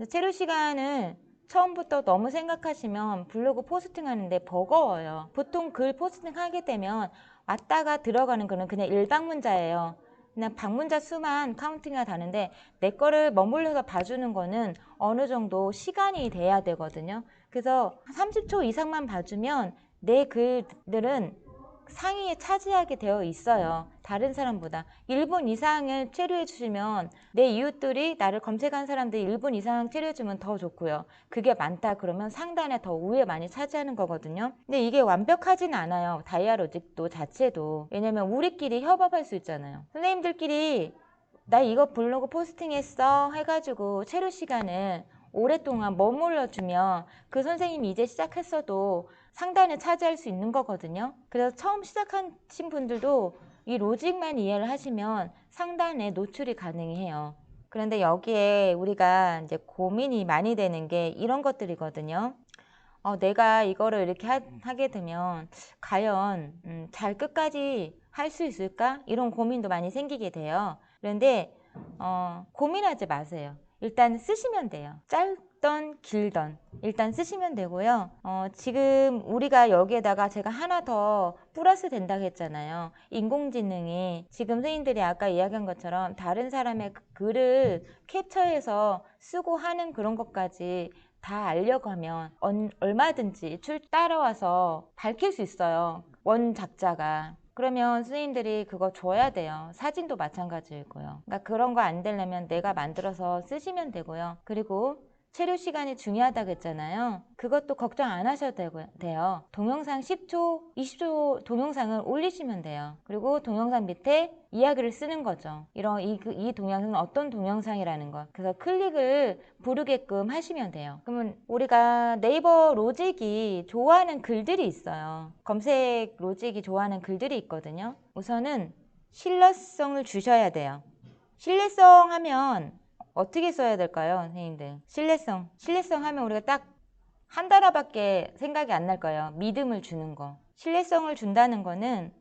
Speaker 1: 체류 시간을 처음부터 너무 생각하시면 블로그 포스팅 하는데 버거워요. 보통 글 포스팅 하게 되면 왔다가 들어가는 거는 그냥 일방문자예요. 그냥 방문자 수만 카운팅이 다는데 내 거를 머물러서 봐주는 거는 어느 정도 시간이 돼야 되거든요. 그래서 30초 이상만 봐주면 내 글들은 상위에 차지하게 되어 있어요. 다른 사람보다 1분 이상을 체류해 주시면 내 이웃들이 나를 검색한 사람들이 1분 이상 체류해 주면 더 좋고요. 그게 많다 그러면 상단에 더 우위에 많이 차지하는 거거든요. 근데 이게 완벽하진 않아요. 다이아로직도 자체도. 왜냐면 우리끼리 협업할 수 있잖아요. 선생님들끼리 나 이거 블로그 포스팅했어 해가지고 체류 시간을 오랫동안 머물러주면 그 선생님이 이제 시작했어도 상단을 차지할 수 있는 거거든요. 그래서 처음 시작하신 분들도 이 로직만 이해를 하시면 상단에 노출이 가능해요. 그런데 여기에 우리가 이제 고민이 많이 되는 게 이런 것들이거든요. 내가 이거를 이렇게 하게 되면 과연 잘 끝까지 할 수 있을까? 이런 고민도 많이 생기게 돼요. 그런데 고민하지 마세요. 일단 쓰시면 돼요. 짧던 길던 일단 쓰시면 되고요. 지금 우리가 여기에다가 제가 하나 더 플러스 된다고 했잖아요. 인공지능이 지금 선생님들이 아까 이야기한 것처럼 다른 사람의 글을 캡처해서 쓰고 하는 그런 것까지 다 알려고 하면 얼마든지 따라와서 밝힐 수 있어요. 원작자가. 그러면 선생님들이 그거 줘야 돼요. 사진도 마찬가지이고요. 그러니까 그런 거 안 되려면 내가 만들어서 쓰시면 되고요. 그리고 체류 시간이 중요하다고 했잖아요. 그것도 걱정 안 하셔도 돼요. 동영상 10초, 20초 동영상을 올리시면 돼요. 그리고 동영상 밑에 이야기를 쓰는 거죠. 이 동영상은 어떤 동영상이라는 것. 그래서 클릭을 부르게끔 하시면 돼요. 그러면 우리가 네이버 로직이 좋아하는 글들이 있어요. 검색 로직이 좋아하는 글들이 있거든요. 우선은 신뢰성을 주셔야 돼요. 신뢰성 하면 어떻게 써야 될까요, 선생님들? 신뢰성 하면 우리가 딱 한 단어밖에 생각이 안 날 거예요. 믿음을 주는 거. 신뢰성을 준다는 거는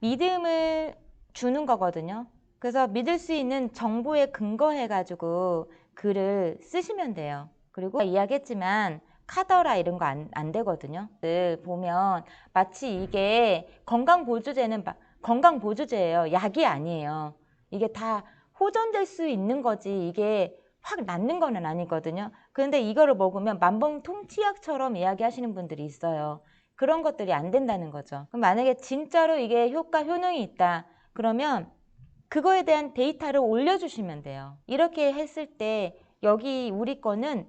Speaker 1: 믿음을 주는 거거든요. 그래서 믿을 수 있는 정보에 근거해가지고 글을 쓰시면 돼요. 그리고 이야기했지만 카더라 이런 거 안 되거든요. 보면 마치 이게 건강보조제예요. 약이 아니에요. 이게 다 호전될 수 있는 거지 이게 확 낫는 거는 아니거든요. 그런데 이거를 먹으면 만병통치약처럼 이야기하시는 분들이 있어요. 그런 것들이 안 된다는 거죠. 그럼 만약에 진짜로 이게 효능이 있다. 그러면 그거에 대한 데이터를 올려주시면 돼요. 이렇게 했을 때 여기 우리 거는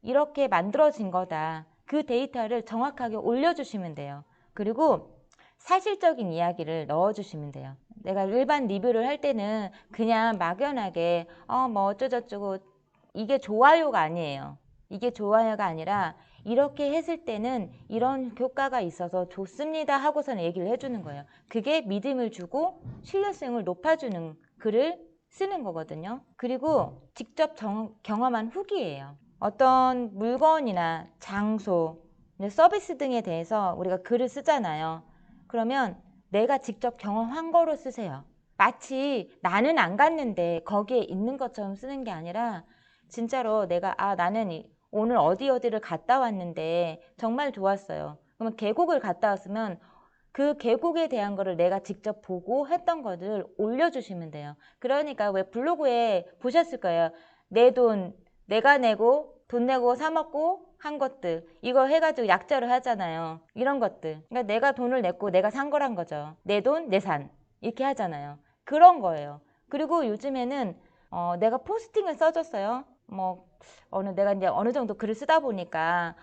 Speaker 1: 이렇게 만들어진 거다. 그 데이터를 정확하게 올려주시면 돼요. 그리고 사실적인 이야기를 넣어주시면 돼요. 내가 일반 리뷰를 할 때는 그냥 막연하게 뭐 어쩌저쩌고 이게 좋아요가 아니에요. 이게 좋아요가 아니라 이렇게 했을 때는 이런 효과가 있어서 좋습니다 하고서는 얘기를 해주는 거예요. 그게 믿음을 주고 신뢰성을 높아주는 글을 쓰는 거거든요. 그리고 직접 경험한 후기예요. 어떤 물건이나 장소, 서비스 등에 대해서 우리가 글을 쓰잖아요. 그러면 내가 직접 경험한 거로 쓰세요. 마치 나는 안 갔는데 거기에 있는 것처럼 쓰는 게 아니라 진짜로 내가 나는 오늘 어디를 갔다 왔는데 정말 좋았어요. 그러면 계곡을 갔다 왔으면 그 계곡에 대한 거를 내가 직접 보고 했던 것을 올려주시면 돼요. 그러니까 왜 블로그에 보셨을 거예요. 내 돈, 내가 내고 돈 내고 사 먹고 한 것들, 이거 해가지고 약자로 하잖아요. 이런 것들. 그러니까 내가 돈을 냈고 내가 산 거란 거죠. 내 돈, 내 산. 이렇게 하잖아요. 그런 거예요. 그리고 요즘에는 내가 포스팅을 써줬어요. 뭐 내가 이제 어느 정도 글을 쓰다 보니까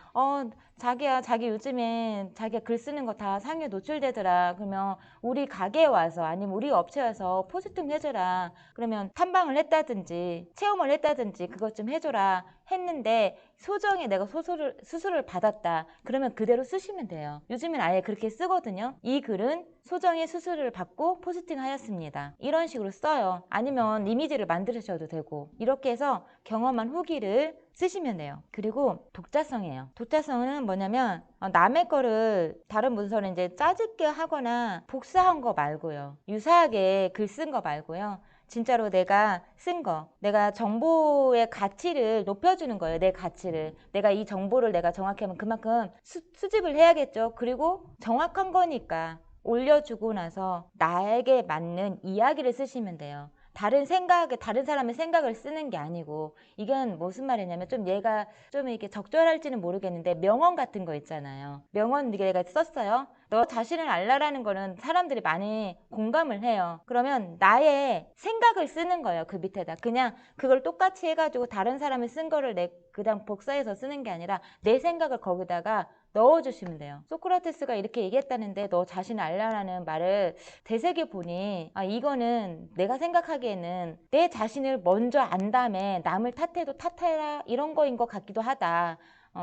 Speaker 1: 자기야, 자기 요즘에 자기가 글 쓰는 거 다 상에 노출되더라. 그러면 우리 가게에 와서 아니면 우리 업체에 와서 포스팅 해줘라. 그러면 탐방을 했다든지 체험을 했다든지 그것 좀 해줘라 했는데 소정에 내가 수수료를 받았다. 그러면 그대로 쓰시면 돼요. 요즘엔 아예 그렇게 쓰거든요. 이 글은 소정의 수수료를 받고 포스팅 하였습니다. 이런 식으로 써요. 아니면 이미지를 만드셔도 되고 이렇게 해서 경험한 후기를 쓰시면 돼요. 그리고 독자성이에요. 독자성은 뭐냐면 남의 거를 다른 문서를 이제 짜집게 하거나 복사한 거 말고요. 유사하게 글 쓴 거 말고요. 진짜로 내가 쓴 거, 내가 정보의 가치를 높여주는 거예요. 내 가치를. 내가 이 정보를 내가 정확히 하면 그만큼 수집을 해야겠죠. 그리고 정확한 거니까 올려주고 나서 나에게 맞는 이야기를 쓰시면 돼요. 다른 사람의 생각을 쓰는 게 아니고, 이건 무슨 말이냐면 좀 얘가 좀 이렇게 적절할지는 모르겠는데 명언 같은 거 있잖아요. 명언 내가 썼어요. 너 자신을 알라라는 거는 사람들이 많이 공감을 해요. 그러면 나의 생각을 쓰는 거예요. 그 밑에다. 그냥 그걸 똑같이 해가지고 다른 사람이 쓴 거를 그냥 복사해서 쓰는 게 아니라 내 생각을 거기다가 넣어주시면 돼요. 소크라테스가 이렇게 얘기했다는데 너 자신을 알라라는 말을 되새겨 보니 이거는 내가 생각하기에는 내 자신을 먼저 안 다음에 남을 탓해도 탓해라 이런 거인 것 같기도 하다.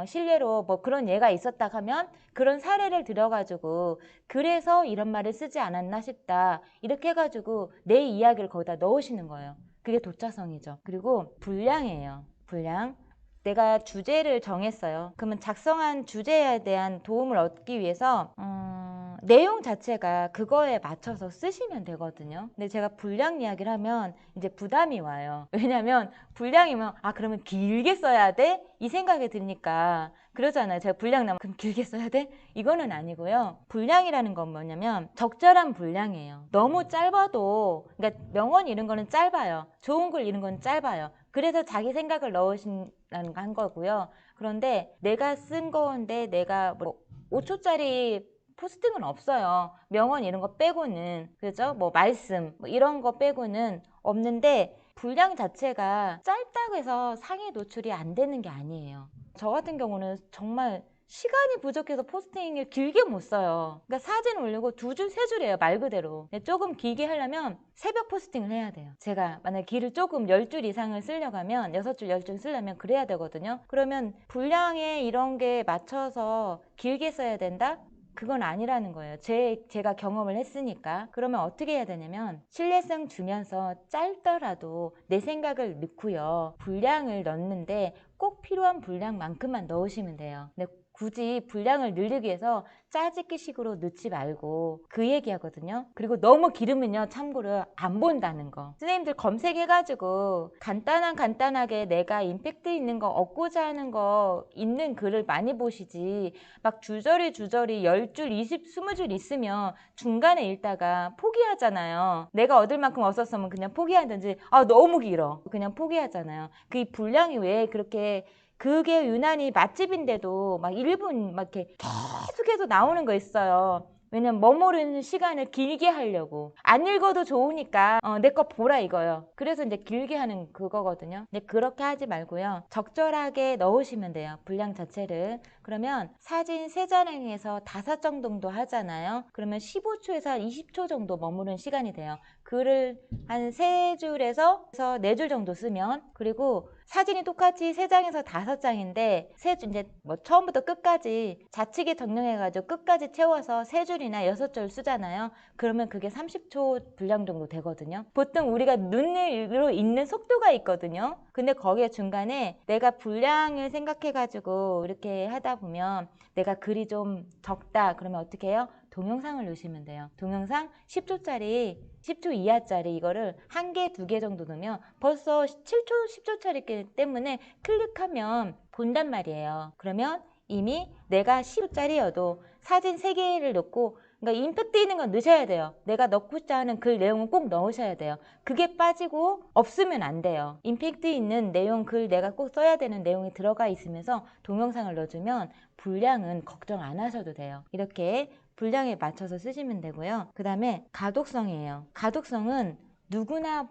Speaker 1: 실례로 뭐 그런 예가 있었다 하면 그런 사례를 들어가지고 그래서 이런 말을 쓰지 않았나 싶다. 이렇게 해가지고 내 이야기를 거기다 넣으시는 거예요. 그게 독자성이죠. 그리고 분량이에요. 분량. 내가 주제를 정했어요. 그러면 작성한 주제에 대한 도움을 얻기 위해서 내용 자체가 그거에 맞춰서 쓰시면 되거든요. 근데 제가 분량 이야기를 하면 이제 부담이 와요. 왜냐면 분량이면 그러면 길게 써야 돼? 이 생각이 드니까 그러잖아요. 제가 분량 나면 그럼 길게 써야 돼? 이거는 아니고요. 분량이라는 건 뭐냐면 적절한 분량이에요. 너무 짧아도, 그러니까 명언 이런 거는 짧아요. 좋은 글 이런 건 짧아요. 그래서 자기 생각을 넣으신다는 거 한 거고요. 그런데 내가 쓴 건데 내가 뭐 5초짜리 포스팅은 없어요. 명언 이런 거 빼고는. 그죠? 뭐 말씀 뭐 이런 거 빼고는 없는데 분량 자체가 짧다고 해서 상위 노출이 안 되는 게 아니에요. 저 같은 경우는 정말 시간이 부족해서 포스팅을 길게 못 써요. 그러니까 사진 올리고 2줄, 3줄이에요. 말 그대로. 조금 길게 하려면 새벽 포스팅을 해야 돼요. 제가 만약에 길을 조금 10줄 이상을 쓰려고 하면 6줄, 10줄 쓰려면 그래야 되거든요. 그러면 분량에 이런 게 맞춰서 길게 써야 된다? 그건 아니라는 거예요. 제가 경험을 했으니까. 그러면 어떻게 해야 되냐면 신뢰성 주면서 짧더라도 내 생각을 넣고요. 분량을 넣는데 꼭 필요한 분량만큼만 넣으시면 돼요. 근데 굳이 분량을 늘리기 위해서 짜집기 식으로 넣지 말고 그 얘기하거든요. 그리고 너무 길으면요, 참고로 안 본다는 거. 선생님들 검색해가지고 간단하게 내가 임팩트 있는 거 얻고자 하는 거 있는 글을 많이 보시지 막 줄저리 10줄, 20줄 있으면 중간에 읽다가 포기하잖아요. 내가 얻을 만큼 얻었으면 그냥 포기하든지 너무 길어. 그냥 포기하잖아요. 그 분량이 왜 그렇게 그게 유난히 맛집인데도 막 1분 막 이렇게 계속해서 나오는 거 있어요. 왜냐면 머무르는 시간을 길게 하려고. 안 읽어도 좋으니까 내 거 보라 이거요. 그래서 이제 길게 하는 그거거든요. 근데 그렇게 하지 말고요. 적절하게 넣으시면 돼요. 분량 자체를. 그러면 사진 3장에서 5장 정도 하잖아요. 그러면 15초에서 20초 정도 머무르는 시간이 돼요. 글을 한 3줄에서 4줄 정도 쓰면, 그리고 사진이 똑같이 3장에서 5장인데 이제 뭐 처음부터 끝까지 좌측에 정렬해가지고 끝까지 채워서 3줄이나 6줄 쓰잖아요. 그러면 그게 30초 분량 정도 되거든요. 보통 우리가 눈으로 읽는 속도가 있거든요. 근데 거기에 중간에 내가 분량을 생각해가지고 이렇게 하다 보면 내가 글이 좀 적다 그러면 어떻게 해요? 동영상을 넣으시면 돼요. 동영상 10초 이하짜리 이거를 1개, 2개 정도 넣으면 벌써 7초, 10초짜리 때문에 클릭하면 본단 말이에요. 그러면 이미 내가 10초짜리여도 사진 3개를 넣고, 그러니까 임팩트 있는 건 넣으셔야 돼요. 내가 넣고자 하는 글 내용은 꼭 넣으셔야 돼요. 그게 빠지고 없으면 안 돼요. 임팩트 있는 내용, 글 내가 꼭 써야 되는 내용이 들어가 있으면서 동영상을 넣어주면 분량은 걱정 안 하셔도 돼요. 이렇게 분량에 맞춰서 쓰시면 되고요. 그 다음에 가독성이에요. 가독성은 누구나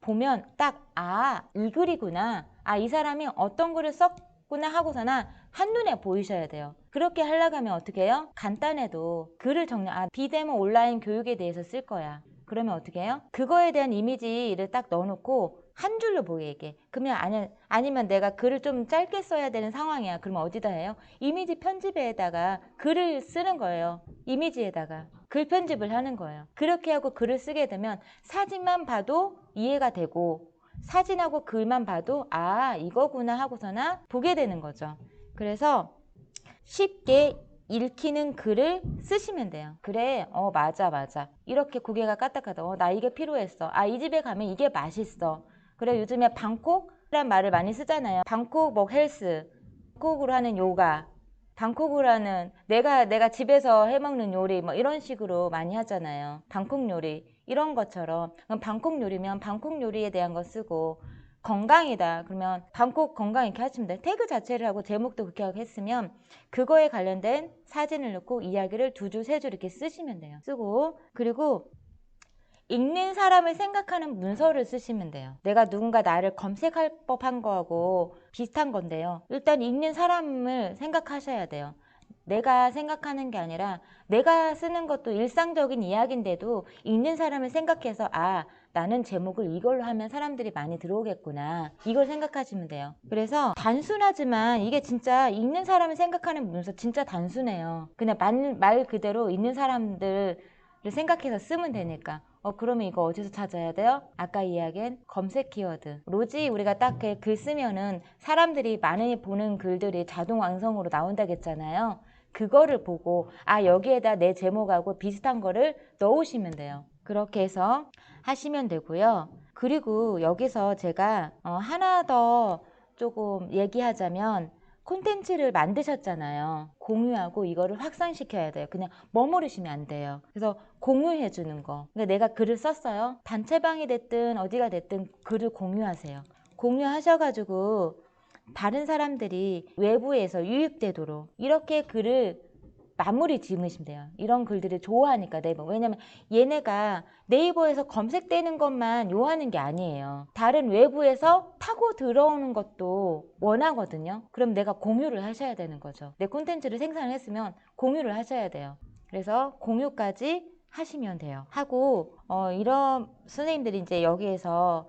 Speaker 1: 보면 딱, 아, 이 글이구나. 아, 이 사람이 어떤 글을 썼구나 하고서나 한눈에 보이셔야 돼요. 그렇게 하려고 하면 어떻게 해요? 간단해도 글을 비대면 온라인 교육에 대해서 쓸 거야. 그러면 어떻게 해요? 그거에 대한 이미지를 딱 넣어놓고 한 줄로 보게 얘기해. 그러면 아니면 내가 글을 좀 짧게 써야 되는 상황이야. 그러면 어디다 해요? 이미지 편집에다가 글을 쓰는 거예요. 이미지에다가 글 편집을 하는 거예요. 그렇게 하고 글을 쓰게 되면 사진만 봐도 이해가 되고 사진하고 글만 봐도 아, 이거구나 하고서나 보게 되는 거죠. 그래서 쉽게 읽히는 글을 쓰시면 돼요. 그래, 맞아. 이렇게 고개가 까딱하다. 나 이게 필요했어. 아, 이 집에 가면 이게 맛있어. 그래, 요즘에 방콕이란 말을 많이 쓰잖아요. 방콕 뭐 헬스, 방콕으로 하는 요가, 방콕으로 하는 내가 집에서 해먹는 요리 뭐 이런 식으로 많이 하잖아요. 방콕 요리 이런 것처럼. 그럼 방콕 요리면 방콕 요리에 대한 거 쓰고, 건강이다 그러면 방콕 건강 이렇게 하시면 돼요. 태그 자체를 하고 제목도 그렇게 하고 했으면 그거에 관련된 사진을 넣고 이야기를 2줄 3줄 이렇게 쓰시면 돼요. 쓰고, 그리고 읽는 사람을 생각하는 문서를 쓰시면 돼요. 내가 누군가 나를 검색할 법한 거하고 비슷한 건데요. 일단 읽는 사람을 생각하셔야 돼요. 내가 생각하는 게 아니라 내가 쓰는 것도 일상적인 이야기인데도 읽는 사람을 생각해서 아, 나는 제목을 이걸로 하면 사람들이 많이 들어오겠구나. 이걸 생각하시면 돼요. 그래서 단순하지만 이게 진짜 읽는 사람을 생각하는 문서 진짜 단순해요. 그냥 말 그대로 읽는 사람들을 생각해서 쓰면 되니까. 그러면 이거 어디서 찾아야 돼요? 아까 이야기한 검색 키워드. 로지 우리가 딱 글 쓰면은 사람들이 많이 보는 글들이 자동 완성으로 나온다겠잖아요. 그거를 보고 아, 여기에다 내 제목하고 비슷한 거를 넣으시면 돼요. 그렇게 해서 하시면 되고요. 그리고 여기서 제가 하나 더 조금 얘기하자면, 콘텐츠를 만드셨잖아요. 공유하고 이거를 확산시켜야 돼요. 그냥 머무르시면 안 돼요. 그래서 공유해 주는 거. 그러니까 내가 글을 썼어요. 단체방이 됐든 어디가 됐든 글을 공유하세요. 공유하셔가지고 다른 사람들이 외부에서 유입되도록 이렇게 글을 마무리 지으시면 돼요. 이런 글들을 좋아하니까 네이버. 왜냐면 얘네가 네이버에서 검색되는 것만 요하는 게 아니에요. 다른 외부에서 타고 들어오는 것도 원하거든요. 그럼 내가 공유를 하셔야 되는 거죠. 내 콘텐츠를 생산했으면 공유를 하셔야 돼요. 그래서 공유까지 하시면 돼요. 하고 이런 선생님들이 이제 여기에서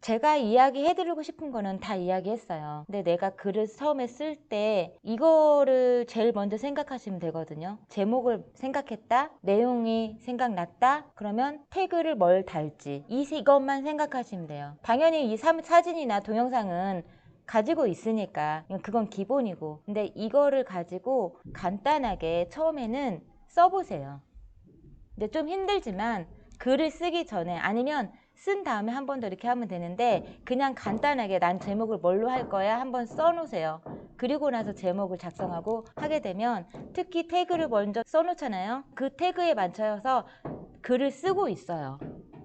Speaker 1: 제가 이야기해드리고 싶은 거는 다 이야기했어요. 근데 내가 글을 처음에 쓸 때 이거를 제일 먼저 생각하시면 되거든요. 제목을 생각했다, 내용이 생각났다, 그러면 태그를 뭘 달지, 이것만 생각하시면 돼요. 당연히 이 사진이나 동영상은 가지고 있으니까 그건 기본이고, 근데 이거를 가지고 간단하게 처음에는 써보세요. 근데 좀 힘들지만 글을 쓰기 전에, 아니면 쓴 다음에 한 번 더 이렇게 하면 되는데, 그냥 간단하게 난 제목을 뭘로 할 거야 한번 써놓으세요. 그리고 나서 제목을 작성하고 하게 되면, 특히 태그를 먼저 써놓잖아요. 그 태그에 맞춰서 글을 쓰고 있어요.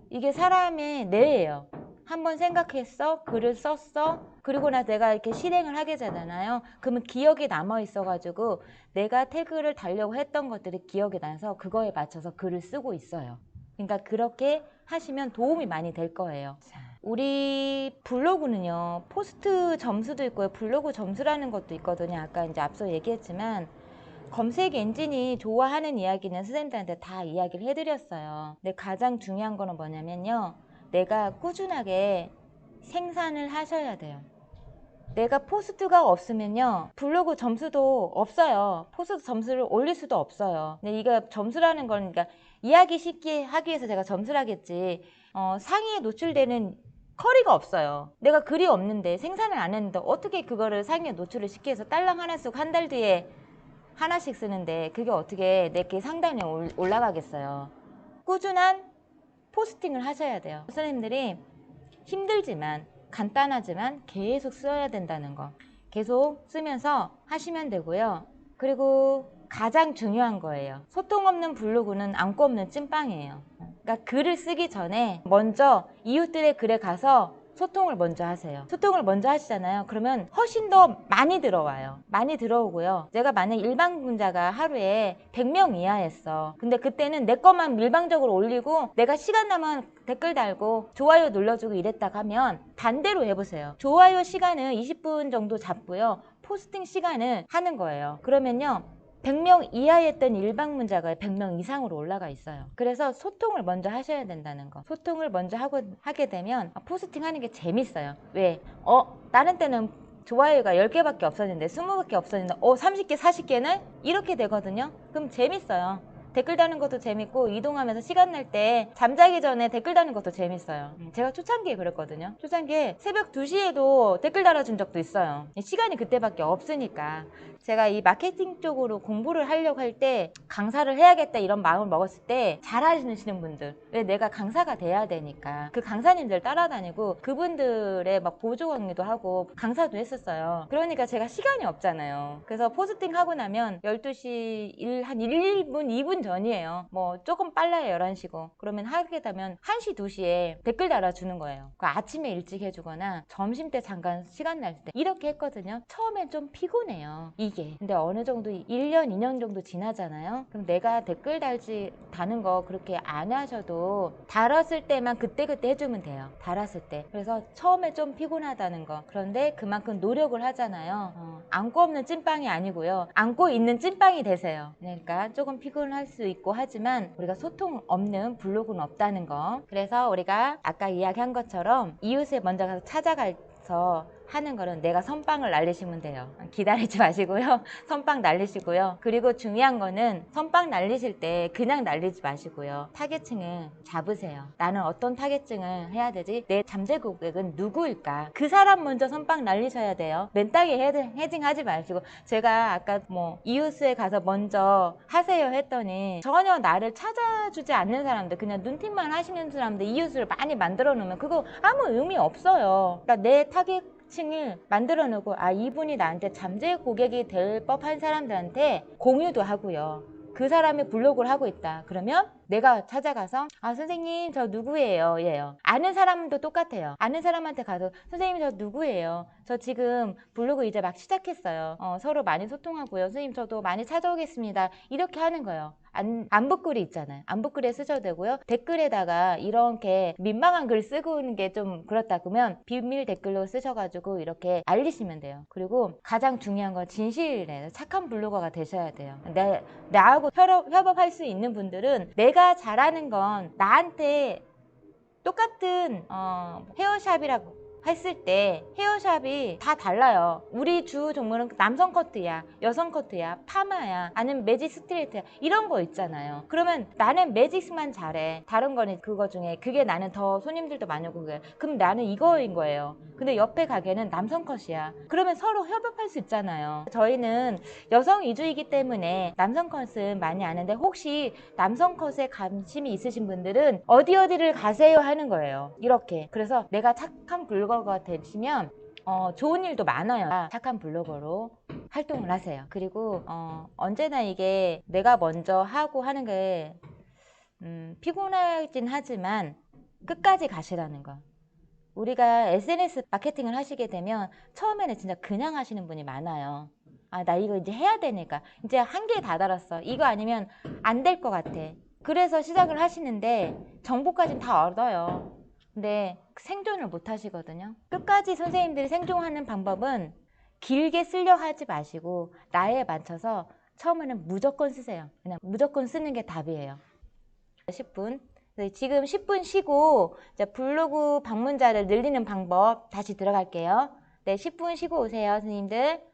Speaker 1: 이게 사람의 뇌예요. 한번 생각했어, 글을 썼어, 그리고 나서 내가 이렇게 실행을 하게 되잖아요. 그러면 기억이 남아 있어가지고 내가 태그를 달려고 했던 것들이 기억이 나서 그거에 맞춰서 글을 쓰고 있어요. 그러니까 그렇게 하시면 도움이 많이 될 거예요. 우리 블로그는요, 포스트 점수도 있고요, 블로그 점수라는 것도 있거든요. 아까 이제 앞서 얘기했지만 검색 엔진이 좋아하는 이야기는 선생님들한테 다 이야기를 해드렸어요. 근데 가장 중요한 거는 뭐냐면요, 내가 꾸준하게 생산을 하셔야 돼요. 내가 포스트가 없으면요, 블로그 점수도 없어요. 포스트 점수를 올릴 수도 없어요. 근데 이거 점수라는 건, 그러니까 이야기 쉽게 하기 위해서 제가 점수를 하겠지, 상위에 노출되는 커리가 없어요. 내가 글이 없는데, 생산을 안 했는데 어떻게 그거를 상위에 노출을 시켜서 딸랑 하나 쓰고 한 달 뒤에 하나씩 쓰는데 그게 어떻게 내게 상단에 올라가겠어요. 꾸준한 포스팅을 하셔야 돼요. 선생님들이 힘들지만 간단하지만 계속 써야 된다는 거, 계속 쓰면서 하시면 되고요. 그리고 가장 중요한 거예요. 소통 없는 블로그는 안고 없는 찐빵이에요. 그러니까 글을 쓰기 전에 먼저 이웃들의 글에 가서 소통을 먼저 하세요. 소통을 먼저 하시잖아요. 그러면 훨씬 더 많이 들어와요. 많이 들어오고요. 내가 만약 일방문자가 하루에 100명 이하였어. 근데 그때는 내 것만 일방적으로 올리고 내가 시간 나면 댓글 달고 좋아요 눌러주고 이랬다가 하면 반대로 해보세요. 좋아요 시간은 20분 정도 잡고요. 포스팅 시간을 하는 거예요. 그러면요. 100명 이하였던 일방문자가 100명 이상으로 올라가 있어요. 그래서 소통을 먼저 하셔야 된다는 거. 소통을 먼저 하게 되면 포스팅 하는 게 재밌어요. 왜? 다른 때는 좋아요가 10개밖에 없었는데 20개밖에 없었는데 30개, 40개는 이렇게 되거든요. 그럼 재밌어요. 댓글 다는 것도 재밌고 이동하면서 시간 날 때 잠자기 전에 댓글 다는 것도 재밌어요. 제가 초창기에 그랬거든요. 초창기에 새벽 2시에도 댓글 달아준 적도 있어요. 시간이 그때밖에 없으니까. 제가 이 마케팅 쪽으로 공부를 하려고 할 때 강사를 해야겠다 이런 마음을 먹었을 때 잘하시는 분들, 왜 내가 강사가 돼야 되니까 그 강사님들 따라다니고 그분들의 막 보조 강의도 하고 강사도 했었어요. 그러니까 제가 시간이 없잖아요. 그래서 포스팅 하고 나면 12시 한 1분, 2분 전이에요. 뭐 조금 빨라요 11시고. 그러면 하게 되면 1시, 2시에 댓글 달아주는 거예요. 아침에 일찍 해주거나 점심때 잠깐 시간 날 때 이렇게 했거든요. 처음엔 좀 피곤해요. 이게. 근데 어느 정도 1년, 2년 정도 지나잖아요. 그럼 내가 댓글 다는 거 그렇게 안 하셔도 달았을 때만 그때그때 해주면 돼요. 달았을 때. 그래서 처음에 좀 피곤하다는 거. 그런데 그만큼 노력을 하잖아요. 안고 없는 찐빵이 아니고요. 안고 있는 찐빵이 되세요. 그러니까 조금 피곤할 수 있고 하지만 우리가 소통 없는 블로그는 없다는 거. 그래서 우리가 아까 이야기한 것처럼 이웃을 먼저 가서 찾아가서 하는 거는 내가 선빵을 날리시면 돼요. 기다리지 마시고요. 선빵 날리시고요. 그리고 중요한 거는 선빵 날리실 때 그냥 날리지 마시고요. 타겟층을 잡으세요. 나는 어떤 타겟층을 해야 되지? 내 잠재 고객은 누구일까? 그 사람 먼저 선빵 날리셔야 돼요. 맨땅에 헤딩하지 마시고. 제가 아까 이웃에 가서 먼저 하세요 했더니 전혀 나를 찾아주지 않는 사람들, 그냥 눈팅만 하시는 사람들 이웃을 많이 만들어 놓으면 그거 아무 의미 없어요. 그러니까 내 타겟층을 만들어 놓고 이분이 나한테 잠재 고객이 될 법한 사람들한테 공유도 하고요. 그 사람의 블로그를 하고 있다. 그러면 내가 찾아가서 선생님 저 누구예요? 예요. 아는 사람도 똑같아요. 아는 사람한테 가서 선생님 저 누구예요? 저 지금 블로그 이제 막 시작했어요. 서로 많이 소통하고요. 선생님 저도 많이 찾아오겠습니다. 이렇게 하는 거예요. 안부글이 있잖아요. 안부글에 쓰셔도 되고요. 댓글에다가 이렇게 민망한 글 쓰고 있는 게 좀 그렇다 그러면 비밀 댓글로 쓰셔가지고 이렇게 알리시면 돼요. 그리고 가장 중요한 건 진실이에요. 착한 블로거가 되셔야 돼요. 나하고 협업할 수 있는 분들은 내가 잘하는 건 나한테 똑같은 헤어샵이라고 했을 때 헤어샵이 다 달라요. 우리 주 종목은 남성 커트야, 여성 커트야, 파마야, 아니면 매직 스트레이트야 이런 거 있잖아요. 그러면 나는 매직만 잘해. 다른 거는 그거 중에 그게 나는 더 손님들도 많이 오고 그래. 그럼 나는 이거인 거예요. 근데 옆에 가게는 남성 컷이야. 그러면 서로 협업할 수 있잖아요. 저희는 여성 위주이기 때문에 남성 컷은 많이 아는데 혹시 남성 컷에 관심이 있으신 분들은 어디를 가세요 하는 거예요. 이렇게. 그래서 내가 착한 블로거가 되시면 좋은 일도 많아요. 착한 블로거로 활동을 하세요. 그리고 언제나 이게 내가 먼저 하고 하는 게 피곤하긴 하지만 끝까지 가시라는 거. 우리가 SNS 마케팅을 하시게 되면 처음에는 진짜 그냥 하시는 분이 많아요. 나 이거 이제 해야 되니까 이제 한계에 다다랐어. 이거 아니면 안 될 것 같아. 그래서 시작을 하시는데 정보까지는 다 얻어요. 근데 생존을 못 하시거든요. 끝까지 선생님들이 생존하는 방법은 길게 쓰려 하지 마시고 나에 맞춰서 처음에는 무조건 쓰세요. 그냥 무조건 쓰는 게 답이에요. 10분. 지금 10분 쉬고 이제 블로그 방문자를 늘리는 방법 다시 들어갈게요. 네, 10분 쉬고 오세요, 선생님들.